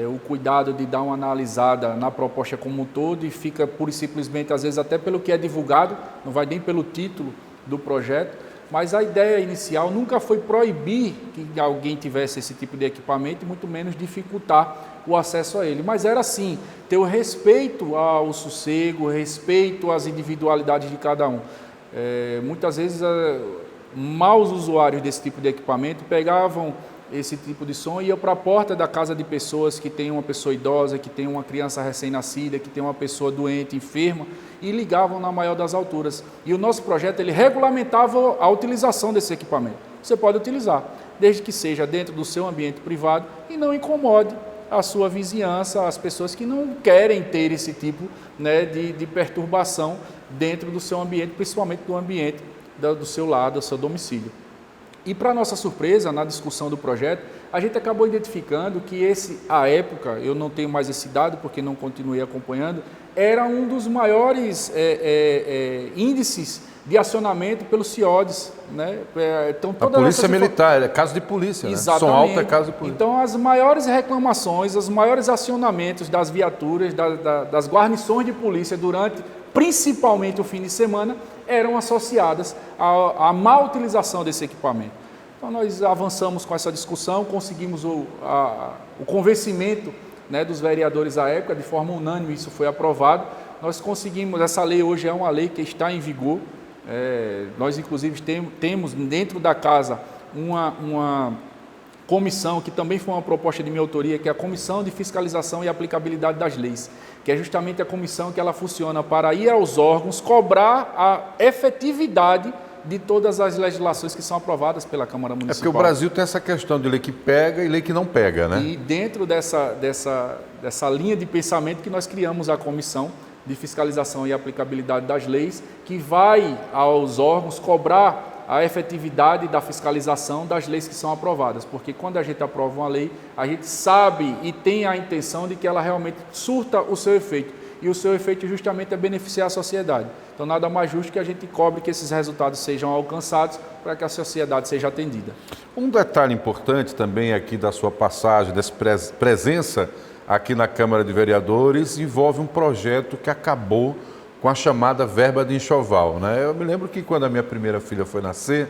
o cuidado de dar uma analisada na proposta como um todo e fica pura e simplesmente, às vezes até pelo que é divulgado, não vai nem pelo título do projeto, mas a ideia inicial nunca foi proibir que alguém tivesse esse tipo de equipamento e muito menos dificultar o acesso a ele, mas era assim, ter o respeito ao sossego, respeito às individualidades de cada um. Muitas vezes maus usuários desse tipo de equipamento pegavam esse tipo de som e iam para a porta da casa de pessoas que tem uma pessoa idosa, que tem uma criança recém-nascida, que tem uma pessoa doente, enferma, e ligavam na maior das alturas. E o nosso projeto, ele regulamentava a utilização desse equipamento. Você pode utilizar, desde que seja dentro do seu ambiente privado e não incomode a sua vizinhança, as pessoas que não querem ter esse tipo, né, de perturbação dentro do seu ambiente, principalmente do ambiente do seu lar, do seu domicílio. E para nossa surpresa, na discussão do projeto, a gente acabou identificando que à época, eu não tenho mais esse dado porque não continuei acompanhando, era um dos maiores índices de acionamento pelos CIODs, né? Então, a polícia militar, é caso de polícia, né? Som alto é caso de polícia. Então, as maiores reclamações, os maiores acionamentos das viaturas, das guarnições de polícia durante, principalmente o fim de semana, eram associadas à má utilização desse equipamento. Então, nós avançamos com essa discussão, conseguimos o convencimento, né, dos vereadores à época, de forma unânime, isso foi aprovado. Nós conseguimos, essa lei hoje é uma lei que está em vigor. Nós, inclusive, temos dentro da casa uma comissão, que também foi uma proposta de minha autoria, que é a Comissão de Fiscalização e Aplicabilidade das Leis, que é justamente a comissão que ela funciona para ir aos órgãos, cobrar a efetividade de todas as legislações que são aprovadas pela Câmara Municipal. É porque o Brasil tem essa questão de lei que pega e lei que não pega, né? E dentro dessa linha de pensamento que nós criamos a Comissão de Fiscalização e Aplicabilidade das Leis, que vai aos órgãos cobrar a efetividade da fiscalização das leis que são aprovadas, porque quando a gente aprova uma lei, a gente sabe e tem a intenção de que ela realmente surta o seu efeito, e o seu efeito justamente é beneficiar a sociedade. Então, nada mais justo que a gente cobre que esses resultados sejam alcançados para que a sociedade seja atendida. Um detalhe importante também aqui da sua passagem, dessa presença aqui na Câmara de Vereadores, envolve um projeto que acabou com a chamada verba de enxoval, né? Eu me lembro que quando a minha primeira filha foi nascer,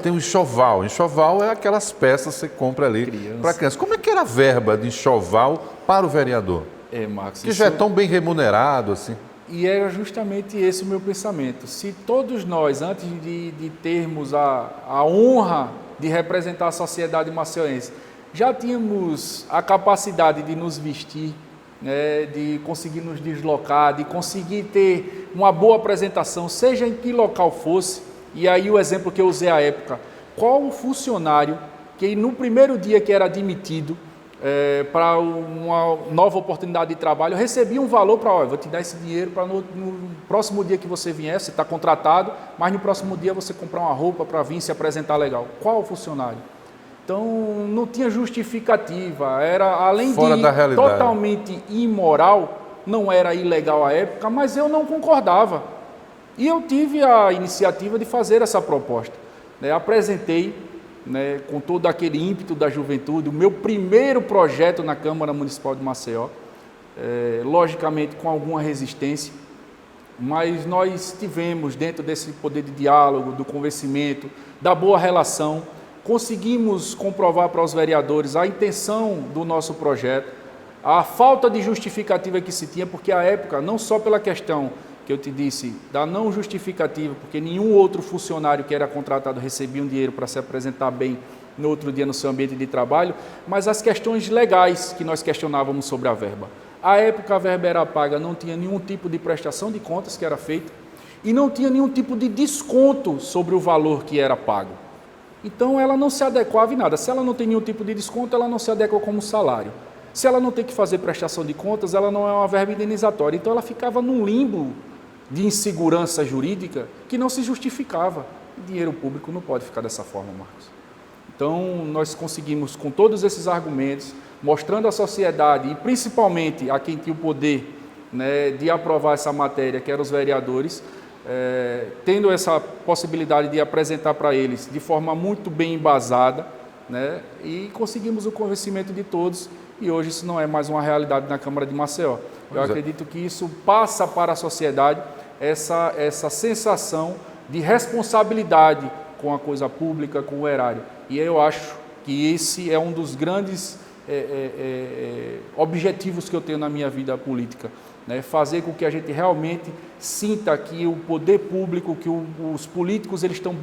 tem um enxoval. Enxoval é aquelas peças que você compra ali para criança. Como é que era a verba de enxoval para o vereador? Marcos, que já é tão bem remunerado assim. E era justamente esse o meu pensamento. Se todos nós, antes de termos a honra de representar a sociedade maceiense, já tínhamos a capacidade de nos vestir, né, de conseguir nos deslocar, de conseguir ter uma boa apresentação, seja em que local fosse. E aí o exemplo que eu usei à época, qual o funcionário que no primeiro dia que era admitido para uma nova oportunidade de trabalho, recebia um valor para, vou te dar esse dinheiro para no próximo dia que você vier, você está contratado, mas no próximo dia você comprar uma roupa para vir se apresentar legal. Qual o funcionário? Então, não tinha justificativa, era, além de totalmente imoral, não era ilegal à época, mas eu não concordava. E eu tive a iniciativa de fazer essa proposta. Apresentei, com todo aquele ímpeto da juventude, o meu primeiro projeto na Câmara Municipal de Maceió, logicamente com alguma resistência, mas nós tivemos, dentro desse poder de diálogo, do convencimento, da boa relação, conseguimos comprovar para os vereadores a intenção do nosso projeto, a falta de justificativa que se tinha, porque à época, não só pela questão que eu te disse, da não justificativa, porque nenhum outro funcionário que era contratado recebia um dinheiro para se apresentar bem no outro dia no seu ambiente de trabalho, mas as questões legais que nós questionávamos sobre a verba. À época, a verba era paga, não tinha nenhum tipo de prestação de contas que era feita e não tinha nenhum tipo de desconto sobre o valor que era pago. Então, ela não se adequava em nada. Se ela não tem nenhum tipo de desconto, ela não se adequa como salário. Se ela não tem que fazer prestação de contas, ela não é uma verba indenizatória. Então, ela ficava num limbo de insegurança jurídica que não se justificava. O dinheiro público não pode ficar dessa forma, Marcos. Então, nós conseguimos, com todos esses argumentos, mostrando à sociedade, e principalmente a quem tinha o poder, né, de aprovar essa matéria, que eram os vereadores, tendo essa possibilidade de apresentar para eles de forma muito bem embasada, né, e conseguimos o convencimento de todos, e hoje isso não é mais uma realidade na Câmara de Maceió. Eu acredito que isso passa para a sociedade essa sensação de responsabilidade com a coisa pública, com o erário. E eu acho que esse é um dos grandes objetivos que eu tenho na minha vida política, né? Fazer com que a gente realmente sinta que o poder público, que os políticos, eles estão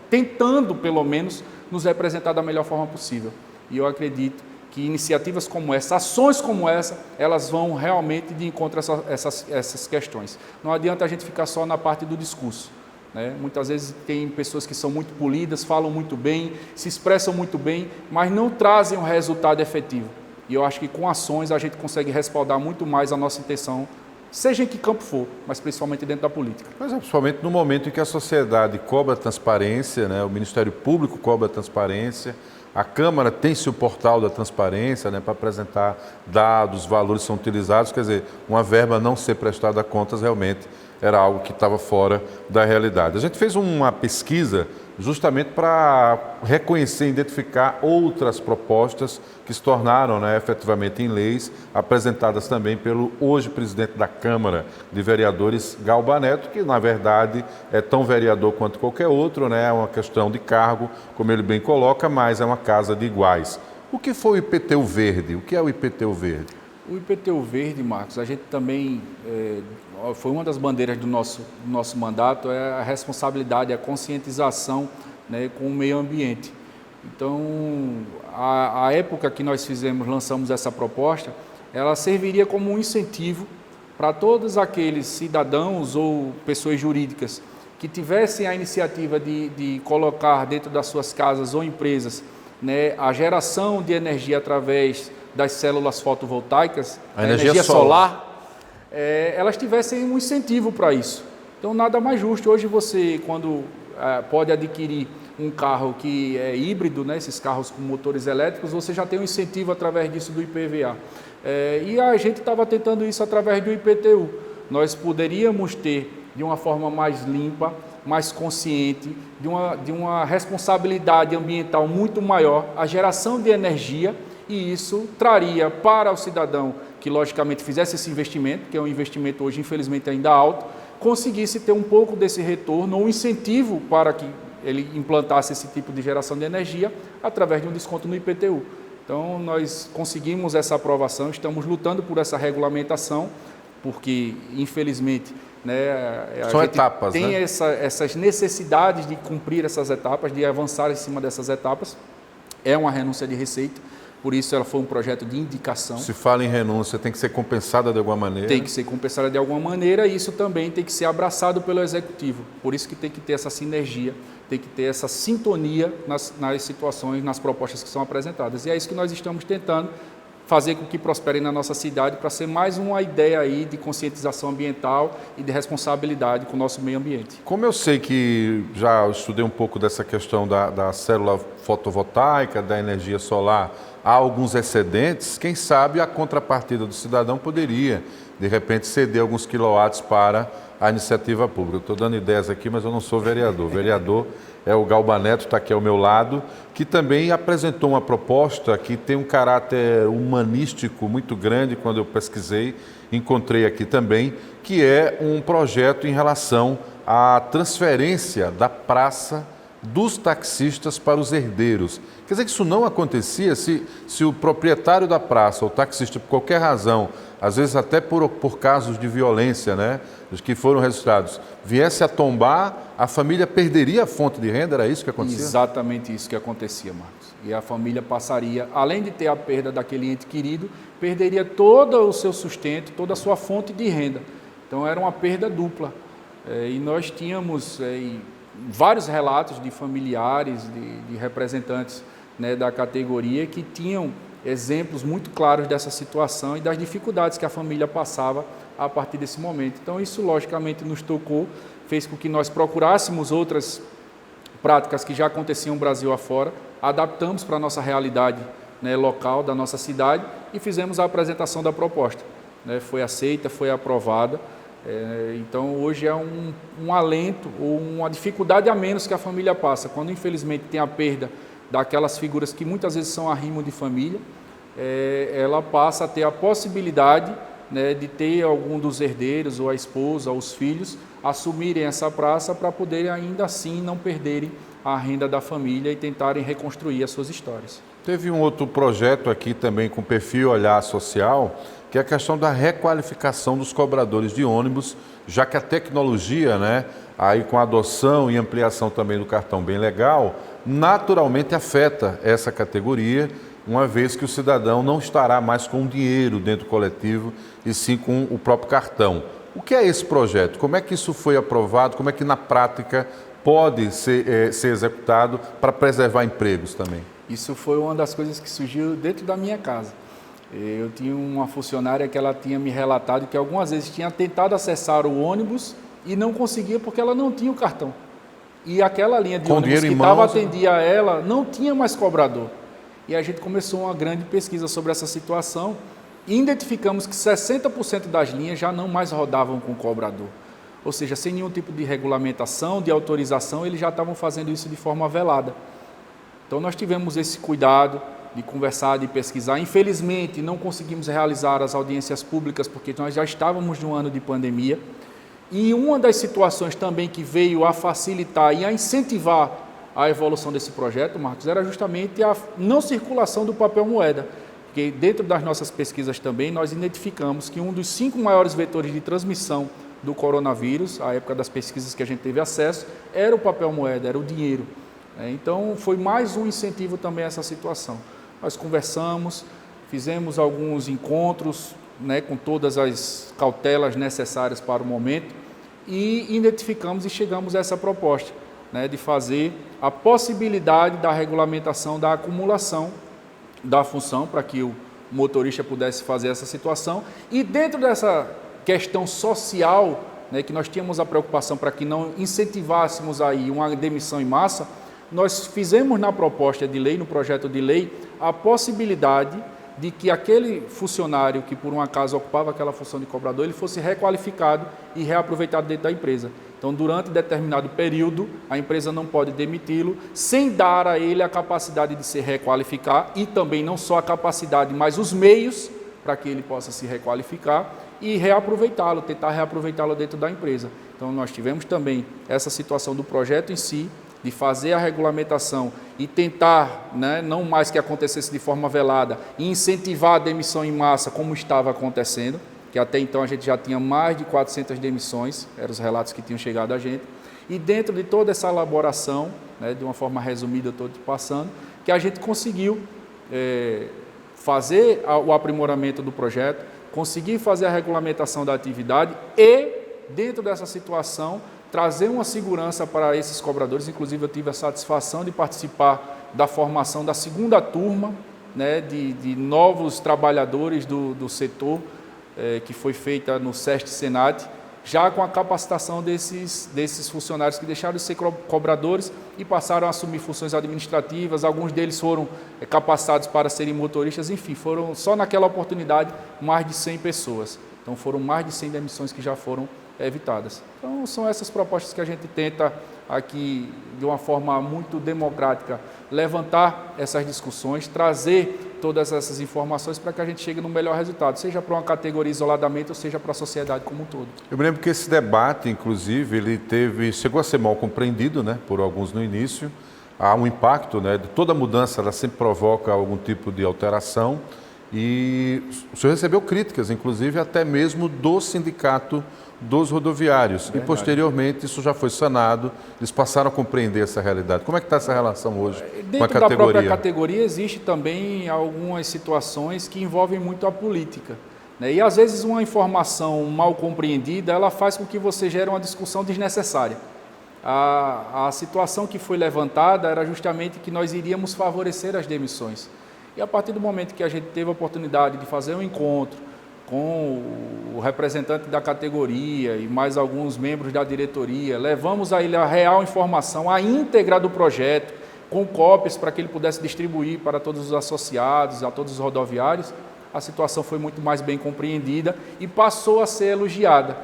tentando, pelo menos, nos representar da melhor forma possível. E eu acredito que iniciativas como essa, ações como essa, elas vão realmente de encontro a essas questões. Não adianta a gente ficar só na parte do discurso, né? Muitas vezes tem pessoas que são muito polidas, falam muito bem, se expressam muito bem, mas não trazem um resultado efetivo. E eu acho que com ações a gente consegue respaldar muito mais a nossa intenção, seja em que campo for, mas principalmente dentro da política. Mas principalmente no momento em que a sociedade cobra transparência, né? O Ministério Público cobra transparência, a Câmara tem seu portal da transparência, né, para apresentar dados, valores são utilizados, quer dizer, uma verba não ser prestada a contas realmente era algo que estava fora da realidade. A gente fez uma pesquisa justamente para reconhecer e identificar outras propostas que se tornaram, né, efetivamente em leis, apresentadas também pelo hoje presidente da Câmara de Vereadores, Galba Neto, que na verdade é tão vereador quanto qualquer outro, né, é uma questão de cargo, como ele bem coloca, mas é uma casa de iguais. O que foi o IPTU Verde? O que é o IPTU Verde? O IPTU Verde, Marcos, a gente também, foi uma das bandeiras do nosso mandato, é a responsabilidade, a conscientização, né, com o meio ambiente. Então, a época que nós lançamos essa proposta, ela serviria como um incentivo para todos aqueles cidadãos ou pessoas jurídicas que tivessem a iniciativa de colocar dentro das suas casas ou empresas, né, a geração de energia através das células fotovoltaicas, a energia solar, elas tivessem um incentivo para isso. Então, nada mais justo. Hoje você, quando pode adquirir um carro que é híbrido, né, esses carros com motores elétricos, você já tem um incentivo através disso do IPVA. E a gente estava tentando isso através do IPTU. Nós poderíamos ter, de uma forma mais limpa, mais consciente, de uma responsabilidade ambiental muito maior, a geração de energia, e isso traria para o cidadão que, logicamente, fizesse esse investimento, que é um investimento hoje, infelizmente, ainda alto, conseguisse ter um pouco desse retorno, ou um incentivo para que ele implantasse esse tipo de geração de energia através de um desconto no IPTU. Então, nós conseguimos essa aprovação, estamos lutando por essa regulamentação, porque, infelizmente, né, são etapas, tem, né, essas necessidades de cumprir essas etapas, de avançar em cima dessas etapas. É uma renúncia de receita, por isso ela foi um projeto de indicação. Se fala em renúncia, tem que ser compensada de alguma maneira? Tem que ser compensada de alguma maneira, e isso também tem que ser abraçado pelo Executivo. Por isso que tem que ter essa sinergia, tem que ter essa sintonia nas situações, nas propostas que são apresentadas. E é isso que nós estamos tentando fazer com que prospere na nossa cidade, para ser mais uma ideia aí de conscientização ambiental e de responsabilidade com o nosso meio ambiente. Como eu sei que já estudei um pouco dessa questão da célula fotovoltaica, da energia solar, há alguns excedentes, quem sabe a contrapartida do cidadão poderia, de repente, ceder alguns quilowatts para a iniciativa pública. Eu estou dando ideias aqui, mas eu não sou vereador. O vereador é o Galba Neto, está aqui ao meu lado, que também apresentou uma proposta que tem um caráter humanístico muito grande. Quando eu pesquisei, encontrei aqui também, que é um projeto em relação à transferência da praça dos taxistas para os herdeiros. Quer dizer que isso não acontecia se o proprietário da praça, ou taxista, por qualquer razão, às vezes até por casos de violência, né, os que foram registrados, viesse a tombar, a família perderia a fonte de renda? Era isso que acontecia? Exatamente isso que acontecia, Marcos. E a família passaria, além de ter a perda daquele ente querido, perderia todo o seu sustento, toda a sua fonte de renda. Então era uma perda dupla. E nós tínhamos vários relatos de familiares, de representantes, né, da categoria que tinham exemplos muito claros dessa situação e das dificuldades que a família passava a partir desse momento. Então isso logicamente nos tocou, fez com que nós procurássemos outras práticas que já aconteciam no Brasil afora, adaptamos para a nossa realidade, né, local da nossa cidade e fizemos a apresentação da proposta. Né, foi aceita, foi aprovada. Então hoje é um alento ou uma dificuldade a menos que a família passa, quando infelizmente tem a perda daquelas figuras que muitas vezes são arrimo de família, ela passa a ter a possibilidade, né, de ter algum dos herdeiros ou a esposa ou os filhos assumirem essa praça para poderem ainda assim não perderem a renda da família e tentarem reconstruir as suas histórias. Teve um outro projeto aqui também com perfil Olhar Social, que é a questão da requalificação dos cobradores de ônibus, já que a tecnologia, né, aí com a adoção e ampliação também do cartão Bem Legal, naturalmente afeta essa categoria, uma vez que o cidadão não estará mais com dinheiro dentro do coletivo, e sim com o próprio cartão. O que é esse projeto? Como é que isso foi aprovado? Como é que na prática pode ser executado para preservar empregos também? Isso foi uma das coisas que surgiu dentro da minha casa. Eu tinha uma funcionária que ela tinha me relatado que algumas vezes tinha tentado acessar o ônibus e não conseguia porque ela não tinha o cartão. E aquela linha de ônibus que estava atendia a ela não tinha mais cobrador. E a gente começou uma grande pesquisa sobre essa situação e identificamos que 60% das linhas já não mais rodavam com cobrador. Ou seja, sem nenhum tipo de regulamentação, de autorização, eles já estavam fazendo isso de forma velada. Então nós tivemos esse cuidado de conversar, de pesquisar. Infelizmente, não conseguimos realizar as audiências públicas porque nós já estávamos num ano de pandemia. E uma das situações também que veio a facilitar e a incentivar a evolução desse projeto, Marcos, era justamente a não circulação do papel moeda. Porque dentro das nossas pesquisas também nós identificamos que um dos 5 maiores vetores de transmissão do coronavírus, à época das pesquisas que a gente teve acesso, era o papel moeda, era o dinheiro. Então foi mais um incentivo também a essa situação. Nós conversamos, fizemos alguns encontros, né, com todas as cautelas necessárias para o momento e identificamos e chegamos a essa proposta, né, de fazer a possibilidade da regulamentação da acumulação da função para que o motorista pudesse fazer essa situação e dentro dessa questão social, né, que nós tínhamos a preocupação para que não incentivássemos aí uma demissão em massa, nós fizemos na proposta de lei, no projeto de lei, a possibilidade de que aquele funcionário que por um acaso ocupava aquela função de cobrador, ele fosse requalificado e reaproveitado dentro da empresa. Então, durante determinado período, a empresa não pode demiti-lo, sem dar a ele a capacidade de se requalificar e também não só a capacidade, mas os meios para que ele possa se requalificar e reaproveitá-lo, tentar reaproveitá-lo dentro da empresa. Então, nós tivemos também essa situação do projeto em si, de fazer a regulamentação e tentar, né, não mais que acontecesse de forma velada, e incentivar a demissão em massa como estava acontecendo, que até então a gente já tinha mais de 400 demissões, eram os relatos que tinham chegado a gente, e dentro de toda essa elaboração, né, de uma forma resumida, estou passando, que a gente conseguiu fazer o aprimoramento do projeto, conseguir fazer a regulamentação da atividade e, dentro dessa situação, trazer uma segurança para esses cobradores. Inclusive, eu tive a satisfação de participar da formação da segunda turma, né, de novos trabalhadores do setor, que foi feita no SEST Senat, já com a capacitação desses funcionários que deixaram de ser cobradores e passaram a assumir funções administrativas. Alguns deles foram capacitados para serem motoristas, enfim, foram só naquela oportunidade mais de 100 pessoas. Então, foram mais de 100 demissões que já foram evitadas. Então, são essas propostas que a gente tenta aqui, de uma forma muito democrática, levantar essas discussões, trazer todas essas informações para que a gente chegue no melhor resultado, seja para uma categoria isoladamente ou seja para a sociedade como um todo. Eu me lembro que esse debate, inclusive, chegou a ser mal compreendido, né, por alguns no início. Há um impacto, né, de toda mudança, ela sempre provoca algum tipo de alteração. E o senhor recebeu críticas, inclusive até mesmo do sindicato dos rodoviários. Verdade. E posteriormente isso já foi sanado, eles passaram a compreender essa realidade. Como é que está essa relação hoje com a Dentro categoria? da própria categoria existe também algumas situações que envolvem muito a política, né? E às vezes uma informação mal compreendida, ela faz com que você gere uma discussão desnecessária. A situação que foi levantada era justamente que nós iríamos favorecer as demissões. E a partir do momento que a gente teve a oportunidade de fazer um encontro com o representante da categoria e mais alguns membros da diretoria, levamos a ele a real informação, a íntegra do projeto, com cópias para que ele pudesse distribuir para todos os associados, a todos os rodoviários, a situação foi muito mais bem compreendida e passou a ser elogiada.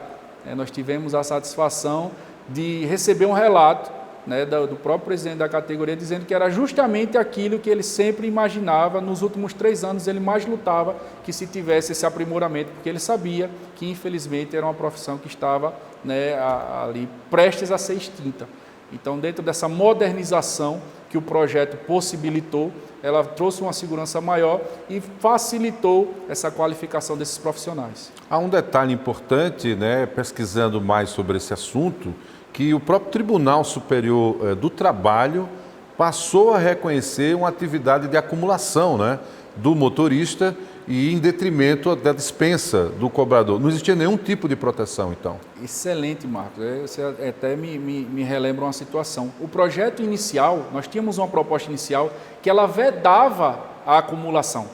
Nós tivemos a satisfação de receber um relato, né, do próprio presidente da categoria, dizendo que era justamente aquilo que ele sempre imaginava. Nos últimos 3 anos ele mais lutava que se tivesse esse aprimoramento, porque ele sabia que infelizmente era uma profissão que estava, né, ali prestes a ser extinta. Então, dentro dessa modernização que o projeto possibilitou, ela trouxe uma segurança maior e facilitou essa qualificação desses profissionais. Há um detalhe importante, né, pesquisando mais sobre esse assunto, que o próprio Tribunal Superior do Trabalho passou a reconhecer uma atividade de acumulação, né, do motorista e em detrimento da dispensa do cobrador. Não existia nenhum tipo de proteção, então. Excelente, Marcos. Você até me relembra uma situação. O projeto inicial, nós tínhamos uma proposta inicial que ela vedava a acumulação.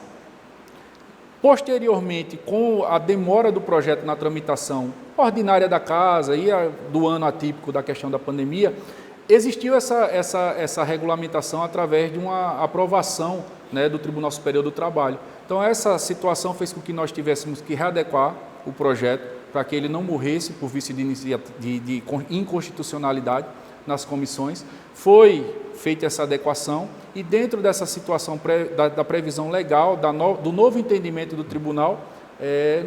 Posteriormente, com a demora do projeto na tramitação ordinária da casa e do ano atípico da questão da pandemia, existiu essa regulamentação através de uma aprovação, né, do Tribunal Superior do Trabalho. Então, essa situação fez com que nós tivéssemos que readequar o projeto para que ele não morresse por vício de inconstitucionalidade nas comissões. Foi feita essa adequação e dentro dessa situação da previsão legal, do novo entendimento do tribunal,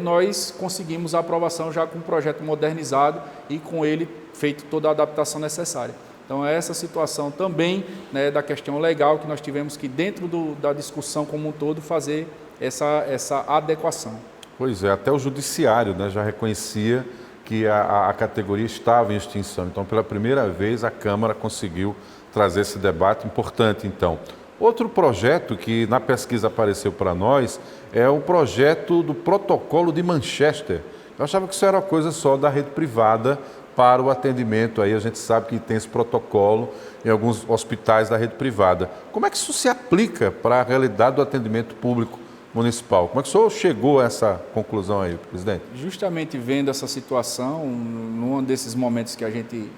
nós conseguimos a aprovação já com o projeto modernizado e com ele feito toda a adaptação necessária. Então, essa situação também, né, da questão legal que nós tivemos que, dentro da discussão como um todo, fazer essa adequação. Pois é, até o judiciário, né, já reconhecia que a categoria estava em extinção. Então, pela primeira vez, a Câmara conseguiu trazer esse debate importante, então. Outro projeto que na pesquisa apareceu para nós é o projeto do protocolo de Manchester. Eu achava que isso era coisa só da rede privada para o atendimento. Aí a gente sabe que tem esse protocolo em alguns hospitais da rede privada. Como é que isso se aplica para a realidade do atendimento público municipal? Como é que o senhor chegou a essa conclusão aí, presidente? Justamente vendo essa situação, num desses momentos que a gente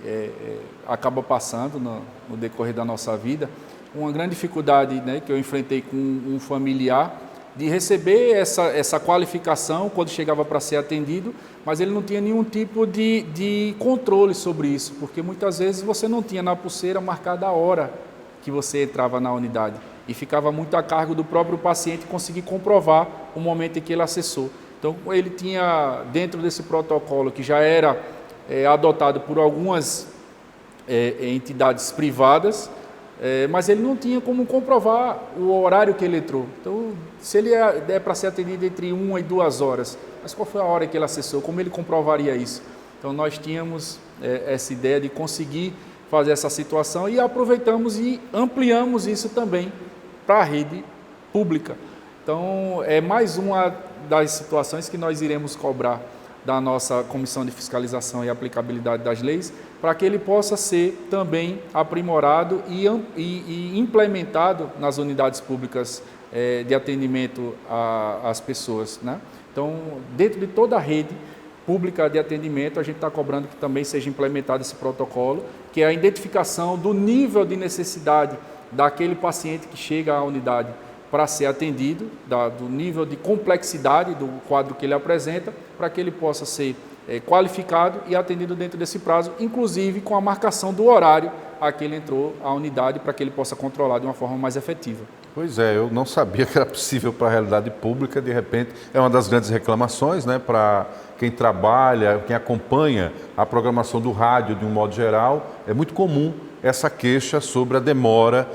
acaba passando no decorrer da nossa vida, uma grande dificuldade, né, que eu enfrentei com um familiar de receber essa qualificação quando chegava para ser atendido, mas ele não tinha nenhum tipo de controle sobre isso, porque muitas vezes você não tinha na pulseira marcada a hora que você entrava na unidade e ficava muito a cargo do próprio paciente conseguir comprovar o momento em que ele acessou. Então, ele tinha, dentro desse protocolo que já era adotado por algumas entidades privadas, mas ele não tinha como comprovar o horário que ele entrou. Então, se ele é para ser atendido entre 1 e 2 horas, mas qual foi a hora que ele acessou? Como ele comprovaria isso? Então, nós tínhamos essa ideia de conseguir fazer essa situação e aproveitamos e ampliamos isso também para a rede pública. Então, é mais uma das situações que nós iremos cobrar da nossa Comissão de Fiscalização e Aplicabilidade das Leis, para que ele possa ser também aprimorado e implementado nas unidades públicas de atendimento às pessoas, né? Então, dentro de toda a rede pública de atendimento, a gente está cobrando que também seja implementado esse protocolo, que é a identificação do nível de necessidade daquele paciente que chega à unidade para ser atendido, do nível de complexidade do quadro que ele apresenta, para que ele possa ser qualificado e atendido dentro desse prazo, inclusive com a marcação do horário a que ele entrou à unidade para que ele possa controlar de uma forma mais efetiva. Pois é, eu não sabia que era possível para a realidade pública, de repente, é uma das grandes reclamações, né, para quem trabalha, quem acompanha a programação do rádio de um modo geral, é muito comum essa queixa sobre a demora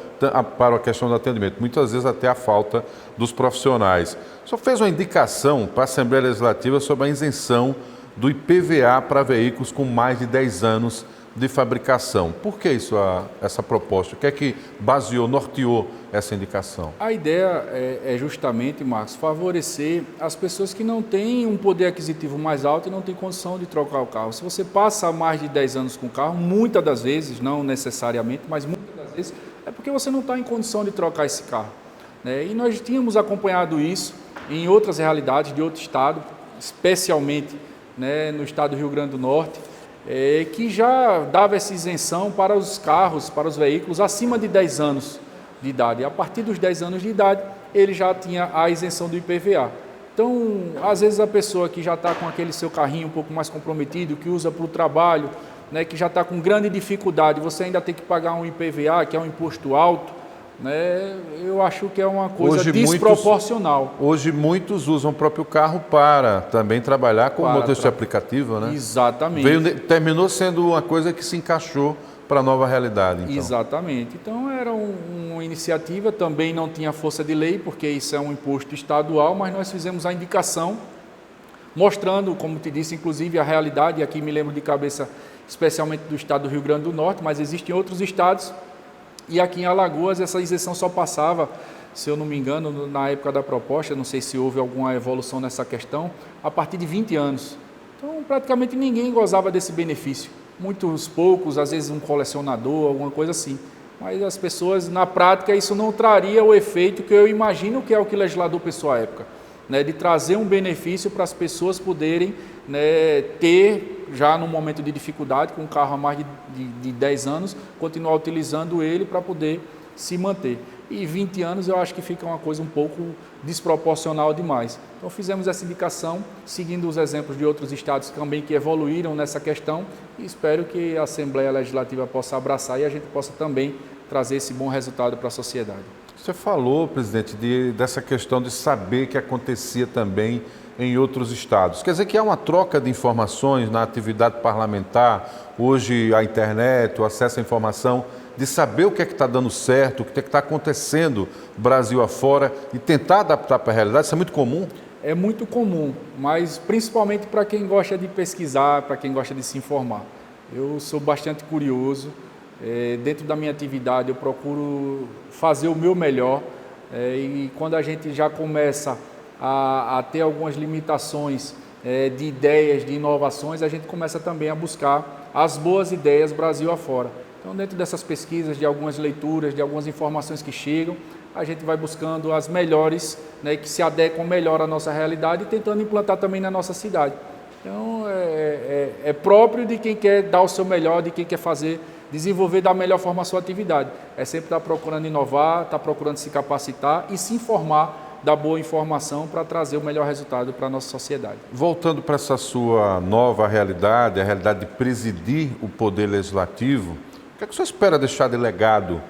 para a questão do atendimento, muitas vezes até a falta dos profissionais. O senhor fez uma indicação para a Assembleia Legislativa sobre a isenção do IPVA para veículos com mais de 10 anos de fabricação. Por que isso, essa proposta? O que é que baseou, norteou essa indicação? A ideia é justamente, Marcos, favorecer as pessoas que não têm um poder aquisitivo mais alto e não têm condição de trocar o carro. Se você passa mais de 10 anos com o carro, muitas das vezes, não necessariamente, mas muitas das vezes, é porque você não está em condição de trocar esse carro, né? E nós tínhamos acompanhado isso em outras realidades de outro estado, especialmente, né, no estado do Rio Grande do Norte, que já dava essa isenção para os carros, para os veículos acima de 10 anos de idade. E a partir dos 10 anos de idade, ele já tinha a isenção do IPVA. Então, às vezes a pessoa que já está com aquele seu carrinho um pouco mais comprometido, que usa para o trabalho, né, que já está com grande dificuldade, você ainda tem que pagar um IPVA, que é um imposto alto, né, eu acho que é uma coisa desproporcional. Hoje muitos usam o próprio carro para também trabalhar com o motorista de aplicativo, né? Exatamente. Terminou sendo uma coisa que se encaixou para a nova realidade. Então. Exatamente. Então era uma iniciativa, também não tinha força de lei, porque isso é um imposto estadual, mas nós fizemos a indicação, mostrando, como te disse, inclusive a realidade, e aqui me lembro de cabeça especialmente do estado do Rio Grande do Norte, mas existem outros estados. E aqui em Alagoas essa isenção só passava, se eu não me engano, na época da proposta, não sei se houve alguma evolução nessa questão, a partir de 20 anos. Então praticamente ninguém gozava desse benefício. Muitos poucos, às vezes um colecionador, alguma coisa assim. Mas as pessoas, na prática, isso não traria o efeito que eu imagino que é o que o legislador pensou à época, né, de trazer um benefício para as pessoas poderem, né, ter, já num momento de dificuldade, com um carro há mais de 10 anos, continuar utilizando ele para poder se manter. E 20 anos eu acho que fica uma coisa um pouco desproporcional demais. Então fizemos essa indicação, seguindo os exemplos de outros estados também que evoluíram nessa questão, e espero que a Assembleia Legislativa possa abraçar e a gente possa também trazer esse bom resultado para a sociedade. Você falou, presidente, dessa questão de saber que acontecia também em outros estados. Quer dizer que há uma troca de informações na atividade parlamentar, hoje a internet, o acesso à informação, de saber o que é que está dando certo, o que é que está acontecendo Brasil afora e tentar adaptar para a realidade. Isso é muito comum? É muito comum, mas principalmente para quem gosta de pesquisar, para quem gosta de se informar. Eu sou bastante curioso, dentro da minha atividade eu procuro fazer o meu melhor, e quando a gente já começa a ter algumas limitações de ideias, de inovações, a gente começa também a buscar as boas ideias Brasil afora. Então, dentro dessas pesquisas, de algumas leituras, de algumas informações que chegam, a gente vai buscando as melhores, né, que se adequam melhor à nossa realidade e tentando implantar também na nossa cidade. Então, é próprio de quem quer dar o seu melhor, de quem quer desenvolver da melhor forma a sua atividade. É sempre estar procurando inovar, estar procurando se capacitar e se informar da boa informação para trazer o melhor resultado para a nossa sociedade. Voltando para essa sua nova realidade, a realidade de presidir o Poder Legislativo, o que é que você espera deixar de legado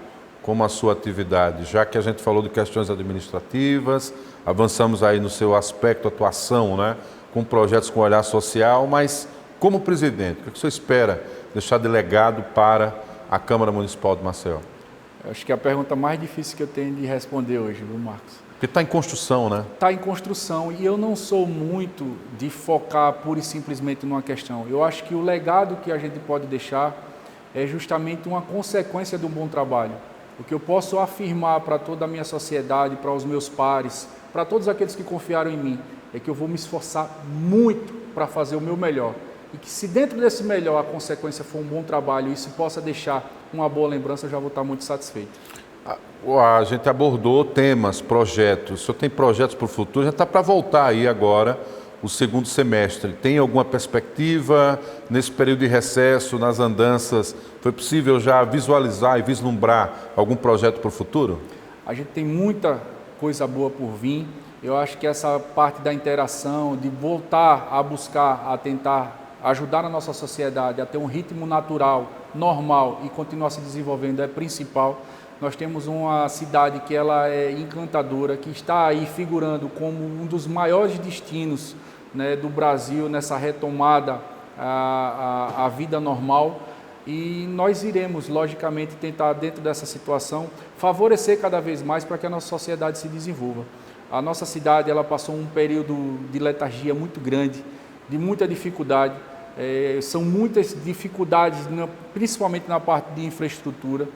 como a sua atividade? Já que a gente falou de questões administrativas, avançamos aí no seu aspecto atuação, né, com projetos com olhar social, mas como presidente, o que você espera deixar de legado para a Câmara Municipal de Maceió? Eu acho que é a pergunta mais difícil que eu tenho de responder hoje, viu, Marcos? Porque está em construção, né? Está em construção e eu não sou muito de focar pura e simplesmente numa questão. Eu acho que o legado que a gente pode deixar é justamente uma consequência de um bom trabalho. O que eu posso afirmar para toda a minha sociedade, para os meus pares, para todos aqueles que confiaram em mim, é que eu vou me esforçar muito para fazer o meu melhor. E que se dentro desse melhor a consequência for um bom trabalho e isso possa deixar uma boa lembrança, eu já vou estar muito satisfeito. A gente abordou temas, projetos. O senhor tem projetos para o futuro? Já está para voltar aí agora o segundo semestre. Tem alguma perspectiva nesse período de recesso, nas andanças? Foi possível já visualizar e vislumbrar algum projeto para o futuro? A gente tem muita coisa boa por vir. Eu acho que essa parte da interação, de voltar a buscar, a tentar ajudar a nossa sociedade a ter um ritmo natural, normal e continuar se desenvolvendo é principal. Nós temos uma cidade que ela é encantadora, que está aí figurando como um dos maiores destinos, né, do Brasil nessa retomada à vida normal. E nós iremos, logicamente, tentar, dentro dessa situação, favorecer cada vez mais para que a nossa sociedade se desenvolva. A nossa cidade ela passou um período de letargia muito grande, de muita dificuldade. São muitas dificuldades, principalmente na parte de infraestrutura.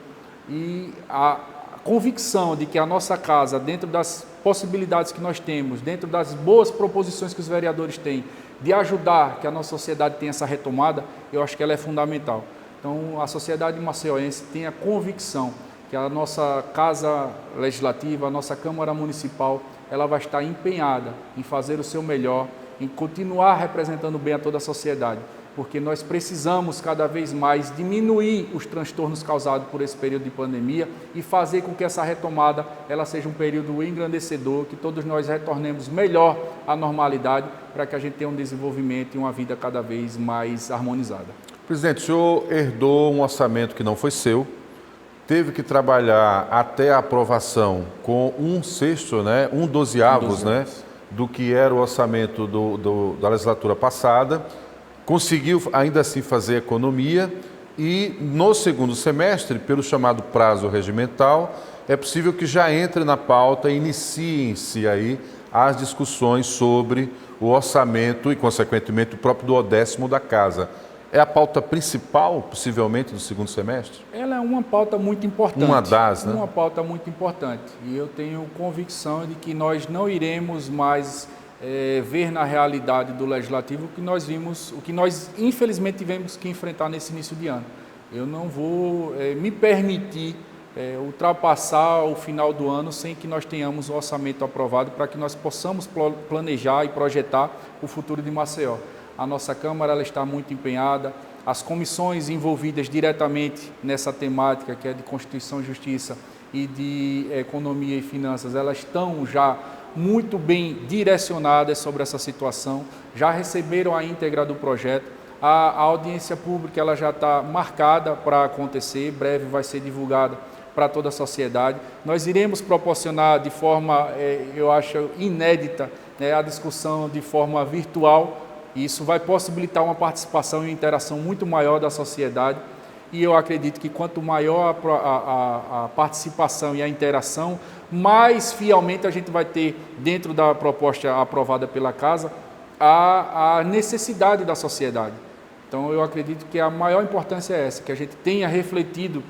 E a convicção de que a nossa casa, dentro das possibilidades que nós temos, dentro das boas proposições que os vereadores têm, de ajudar que a nossa sociedade tenha essa retomada, eu acho que ela é fundamental. Então, a sociedade maceioense tem a convicção que a nossa Casa Legislativa, a nossa Câmara Municipal, ela vai estar empenhada em fazer o seu melhor, em continuar representando bem a toda a sociedade, porque nós precisamos cada vez mais diminuir os transtornos causados por esse período de pandemia e fazer com que essa retomada ela seja um período engrandecedor, que todos nós retornemos melhor à normalidade para que a gente tenha um desenvolvimento e uma vida cada vez mais harmonizada. Presidente, o senhor herdou um orçamento que não foi seu, teve que trabalhar até a aprovação com 1/6, né, 1/12, né, do que era o orçamento da legislatura passada, conseguiu ainda assim fazer economia e no segundo semestre, pelo chamado prazo regimental, é possível que já entre na pauta e iniciem-se aí as discussões sobre o orçamento e, consequentemente, o próprio duodécimo da casa. É a pauta principal, possivelmente, do segundo semestre? Ela é uma pauta muito importante. Uma das, né? Uma pauta muito importante. E eu tenho convicção de que nós não iremos mais ver na realidade do Legislativo o que nós vimos, o que nós, infelizmente, tivemos que enfrentar nesse início de ano. Eu não vou me permitir ultrapassar o final do ano sem que nós tenhamos o orçamento aprovado para que nós possamos planejar e projetar o futuro de Maceió. A nossa Câmara ela está muito empenhada, as comissões envolvidas diretamente nessa temática, que é de Constituição e Justiça e de Economia e Finanças, elas estão já muito bem direcionadas sobre essa situação, já receberam a íntegra do projeto, a audiência pública ela já está marcada para acontecer, breve vai ser divulgada para toda a sociedade. Nós iremos proporcionar de forma, eu acho, inédita, né, a discussão de forma virtual. Isso vai possibilitar uma participação e interação muito maior da sociedade e eu acredito que quanto maior a participação e a interação, mais fielmente a gente vai ter dentro da proposta aprovada pela Casa a necessidade da sociedade. Então eu acredito que a maior importância é essa, que a gente tenha refletido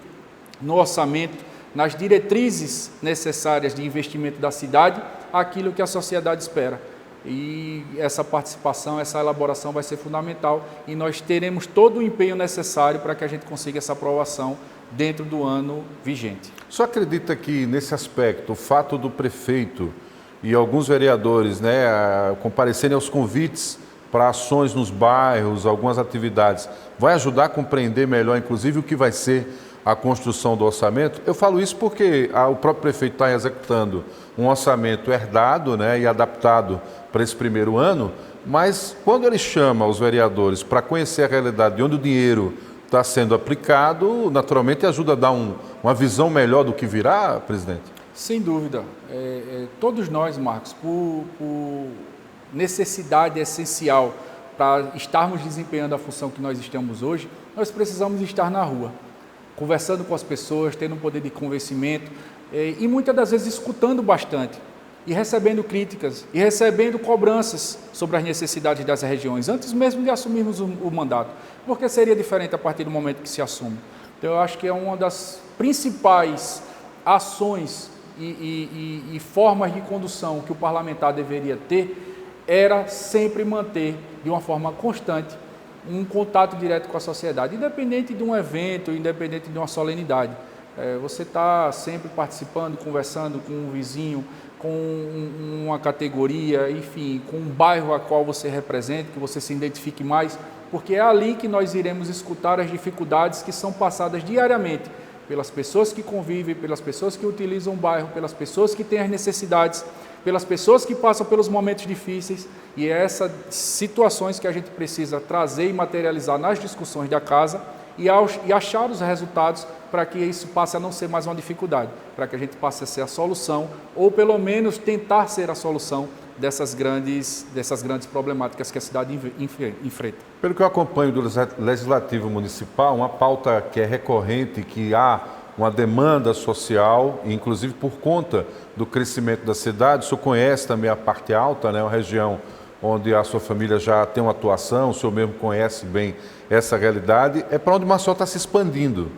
no orçamento, nas diretrizes necessárias de investimento da cidade, aquilo que a sociedade espera. E essa participação, essa elaboração vai ser fundamental e nós teremos todo o empenho necessário para que a gente consiga essa aprovação dentro do ano vigente. Só acredita que nesse aspecto, o fato do prefeito e alguns vereadores, né, comparecerem aos convites para ações nos bairros, algumas atividades, vai ajudar a compreender melhor, inclusive, o que vai ser a construção do orçamento? Eu falo isso porque o próprio prefeito está executando um orçamento herdado, né, e adaptado para esse primeiro ano, mas quando ele chama os vereadores para conhecer a realidade de onde o dinheiro está sendo aplicado, naturalmente ajuda a dar uma visão melhor do que virá, presidente? Sem dúvida. Todos nós, Marcos, por necessidade essencial para estarmos desempenhando a função que nós estamos hoje, nós precisamos estar na rua, conversando com as pessoas, tendo um poder de convencimento e muitas das vezes escutando bastante e recebendo críticas e recebendo cobranças sobre as necessidades das regiões, antes mesmo de assumirmos o mandato, porque seria diferente a partir do momento que se assume. Então eu acho que é uma das principais ações e formas de condução que o parlamentar deveria ter era sempre manter de uma forma constante um contato direto com a sociedade, independente de um evento, independente de uma solenidade. Você está sempre participando, conversando com um vizinho, com uma categoria, enfim, com um bairro a qual você representa, que você se identifique mais, porque é ali que nós iremos escutar as dificuldades que são passadas diariamente pelas pessoas que convivem, pelas pessoas que utilizam o bairro, pelas pessoas que têm as necessidades, pelas pessoas que passam pelos momentos difíceis, e é essas situações que a gente precisa trazer e materializar nas discussões da casa e achar os resultados para que isso passe a não ser mais uma dificuldade, para que a gente passe a ser a solução, ou pelo menos tentar ser a solução dessas grandes problemáticas que a cidade enfrenta. Pelo que eu acompanho do Legislativo Municipal, uma pauta que é recorrente, que há uma demanda social, inclusive por conta do crescimento da cidade, o senhor conhece também a parte alta, né, uma região onde a sua família já tem uma atuação, o senhor mesmo conhece bem essa realidade, é para onde Maceió está se expandindo.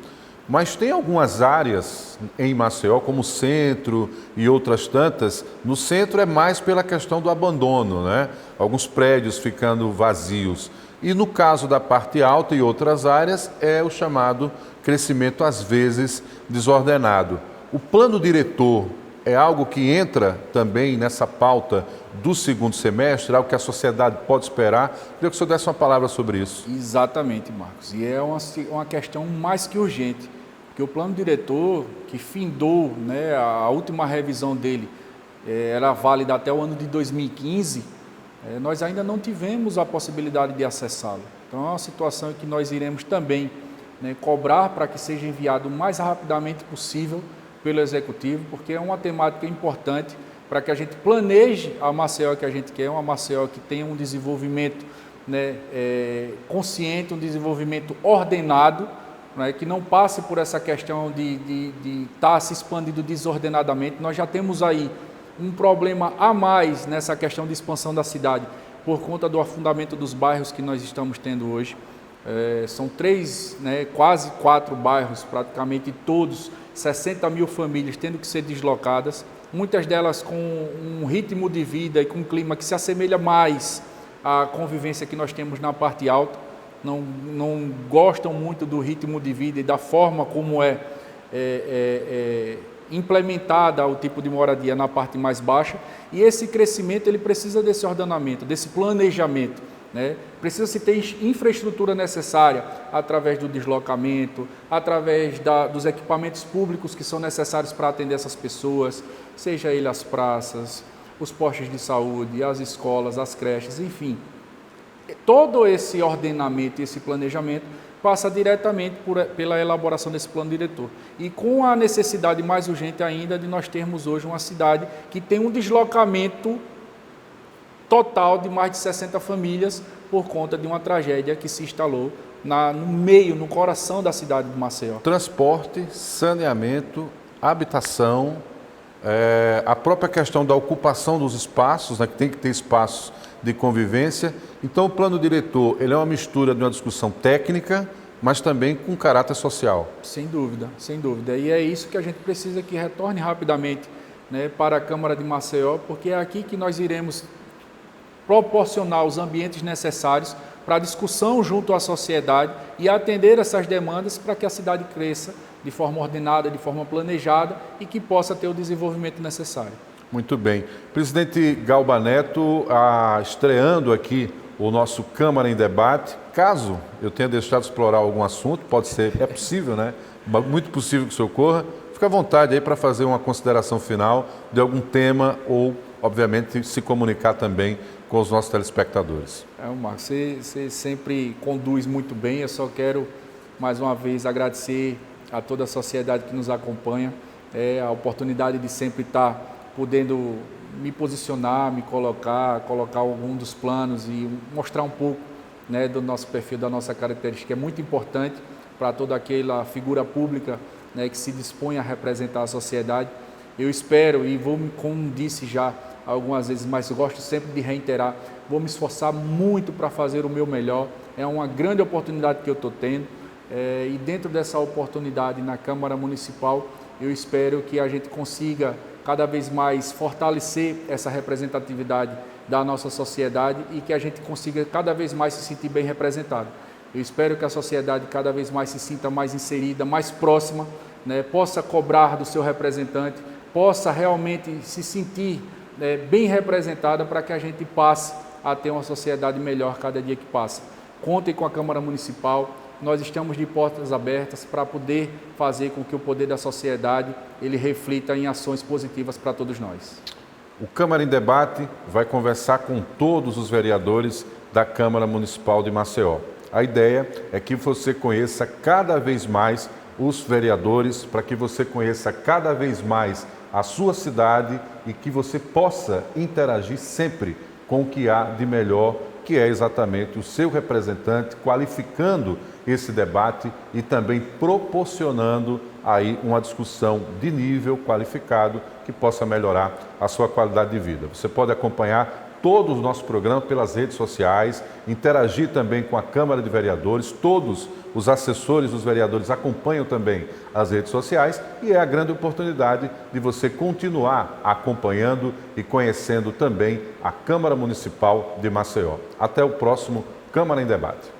Mas tem algumas áreas em Maceió, como o centro e outras tantas. No centro é mais pela questão do abandono, né? Alguns prédios ficando vazios. E no caso da parte alta e outras áreas, é o chamado crescimento, às vezes, desordenado. O plano diretor é algo que entra também nessa pauta do segundo semestre, algo que a sociedade pode esperar. Queria que o senhor desse uma palavra sobre isso. Exatamente, Marcos. E é uma questão mais que urgente, porque o plano diretor, que findou, né, a última revisão dele, era válida até o ano de 2015, nós ainda não tivemos a possibilidade de acessá-lo. Então é uma situação que nós iremos também, né, cobrar para que seja enviado o mais rapidamente possível pelo Executivo, porque é uma temática importante para que a gente planeje a Maceió que a gente quer, uma Maceió que tenha um desenvolvimento, né, consciente, um desenvolvimento ordenado, né, que não passe por essa questão de estar se expandindo desordenadamente. Nós já temos aí um problema a mais nessa questão de expansão da cidade, por conta do afundamento dos bairros que nós estamos tendo hoje. São 3, né, quase 4 bairros, praticamente todos, 60 mil famílias tendo que ser deslocadas, muitas delas com um ritmo de vida e com um clima que se assemelha mais à convivência que nós temos na parte alta, não gostam muito do ritmo de vida e da forma como implementada o tipo de moradia na parte mais baixa, e esse crescimento ele precisa desse ordenamento, desse planejamento, né? Precisa se ter infraestrutura necessária através do deslocamento, através dos equipamentos públicos que são necessários para atender essas pessoas, seja ele as praças, os postos de saúde, as escolas, as creches, enfim. Todo esse ordenamento e esse planejamento passa diretamente pela elaboração desse plano diretor. E com a necessidade mais urgente ainda de nós termos hoje uma cidade que tem um deslocamento total de mais de 60 famílias por conta de uma tragédia que se instalou no coração da cidade de Maceió. Transporte, saneamento, habitação, a própria questão da ocupação dos espaços, né, que tem que ter espaços de convivência. Então o plano diretor ele é uma mistura de uma discussão técnica, mas também com caráter social. Sem dúvida, sem dúvida. E é isso que a gente precisa que retorne rapidamente, né, para a Câmara de Maceió, porque é aqui que nós iremos proporcionar os ambientes necessários para a discussão junto à sociedade e atender essas demandas para que a cidade cresça de forma ordenada, de forma planejada e que possa ter o desenvolvimento necessário. Muito bem. Presidente Galba Neto, estreando aqui o nosso Câmara em Debate, caso eu tenha deixado de explorar algum assunto, pode ser, é possível, né? Muito possível que isso ocorra, fique à vontade aí para fazer uma consideração final de algum tema ou, obviamente, se comunicar também com os nossos telespectadores. Marcos, você sempre conduz muito bem, eu só quero mais uma vez agradecer a toda a sociedade que nos acompanha, a oportunidade de sempre estar podendo me posicionar, me colocar algum dos planos e mostrar um pouco, né, do nosso perfil, da nossa característica, é muito importante para toda aquela figura pública, né, que se dispõe a representar a sociedade. Eu espero e vou, como disse já algumas vezes, mas eu gosto sempre de reiterar, vou me esforçar muito para fazer o meu melhor, é uma grande oportunidade que eu estou tendo, e dentro dessa oportunidade na Câmara Municipal, eu espero que a gente consiga cada vez mais fortalecer essa representatividade da nossa sociedade e que a gente consiga cada vez mais se sentir bem representado. Eu espero que a sociedade cada vez mais se sinta mais inserida, mais próxima, né, possa cobrar do seu representante, possa realmente se sentir bem representada para que a gente passe a ter uma sociedade melhor cada dia que passa. Contem com a Câmara Municipal, nós estamos de portas abertas para poder fazer com que o poder da sociedade ele reflita em ações positivas para todos nós. O Câmara em Debate vai conversar com todos os vereadores da Câmara Municipal de Maceió. A ideia é que você conheça cada vez mais os vereadores, para que você conheça cada vez mais a sua cidade e que você possa interagir sempre com o que há de melhor, que é exatamente o seu representante, qualificando esse debate e também proporcionando aí uma discussão de nível qualificado que possa melhorar a sua qualidade de vida. Você pode acompanhar todos os nossos programas pelas redes sociais, interagir também com a Câmara de Vereadores, todos os assessores dos vereadores acompanham também as redes sociais e é a grande oportunidade de você continuar acompanhando e conhecendo também a Câmara Municipal de Maceió. Até o próximo Câmara em Debate.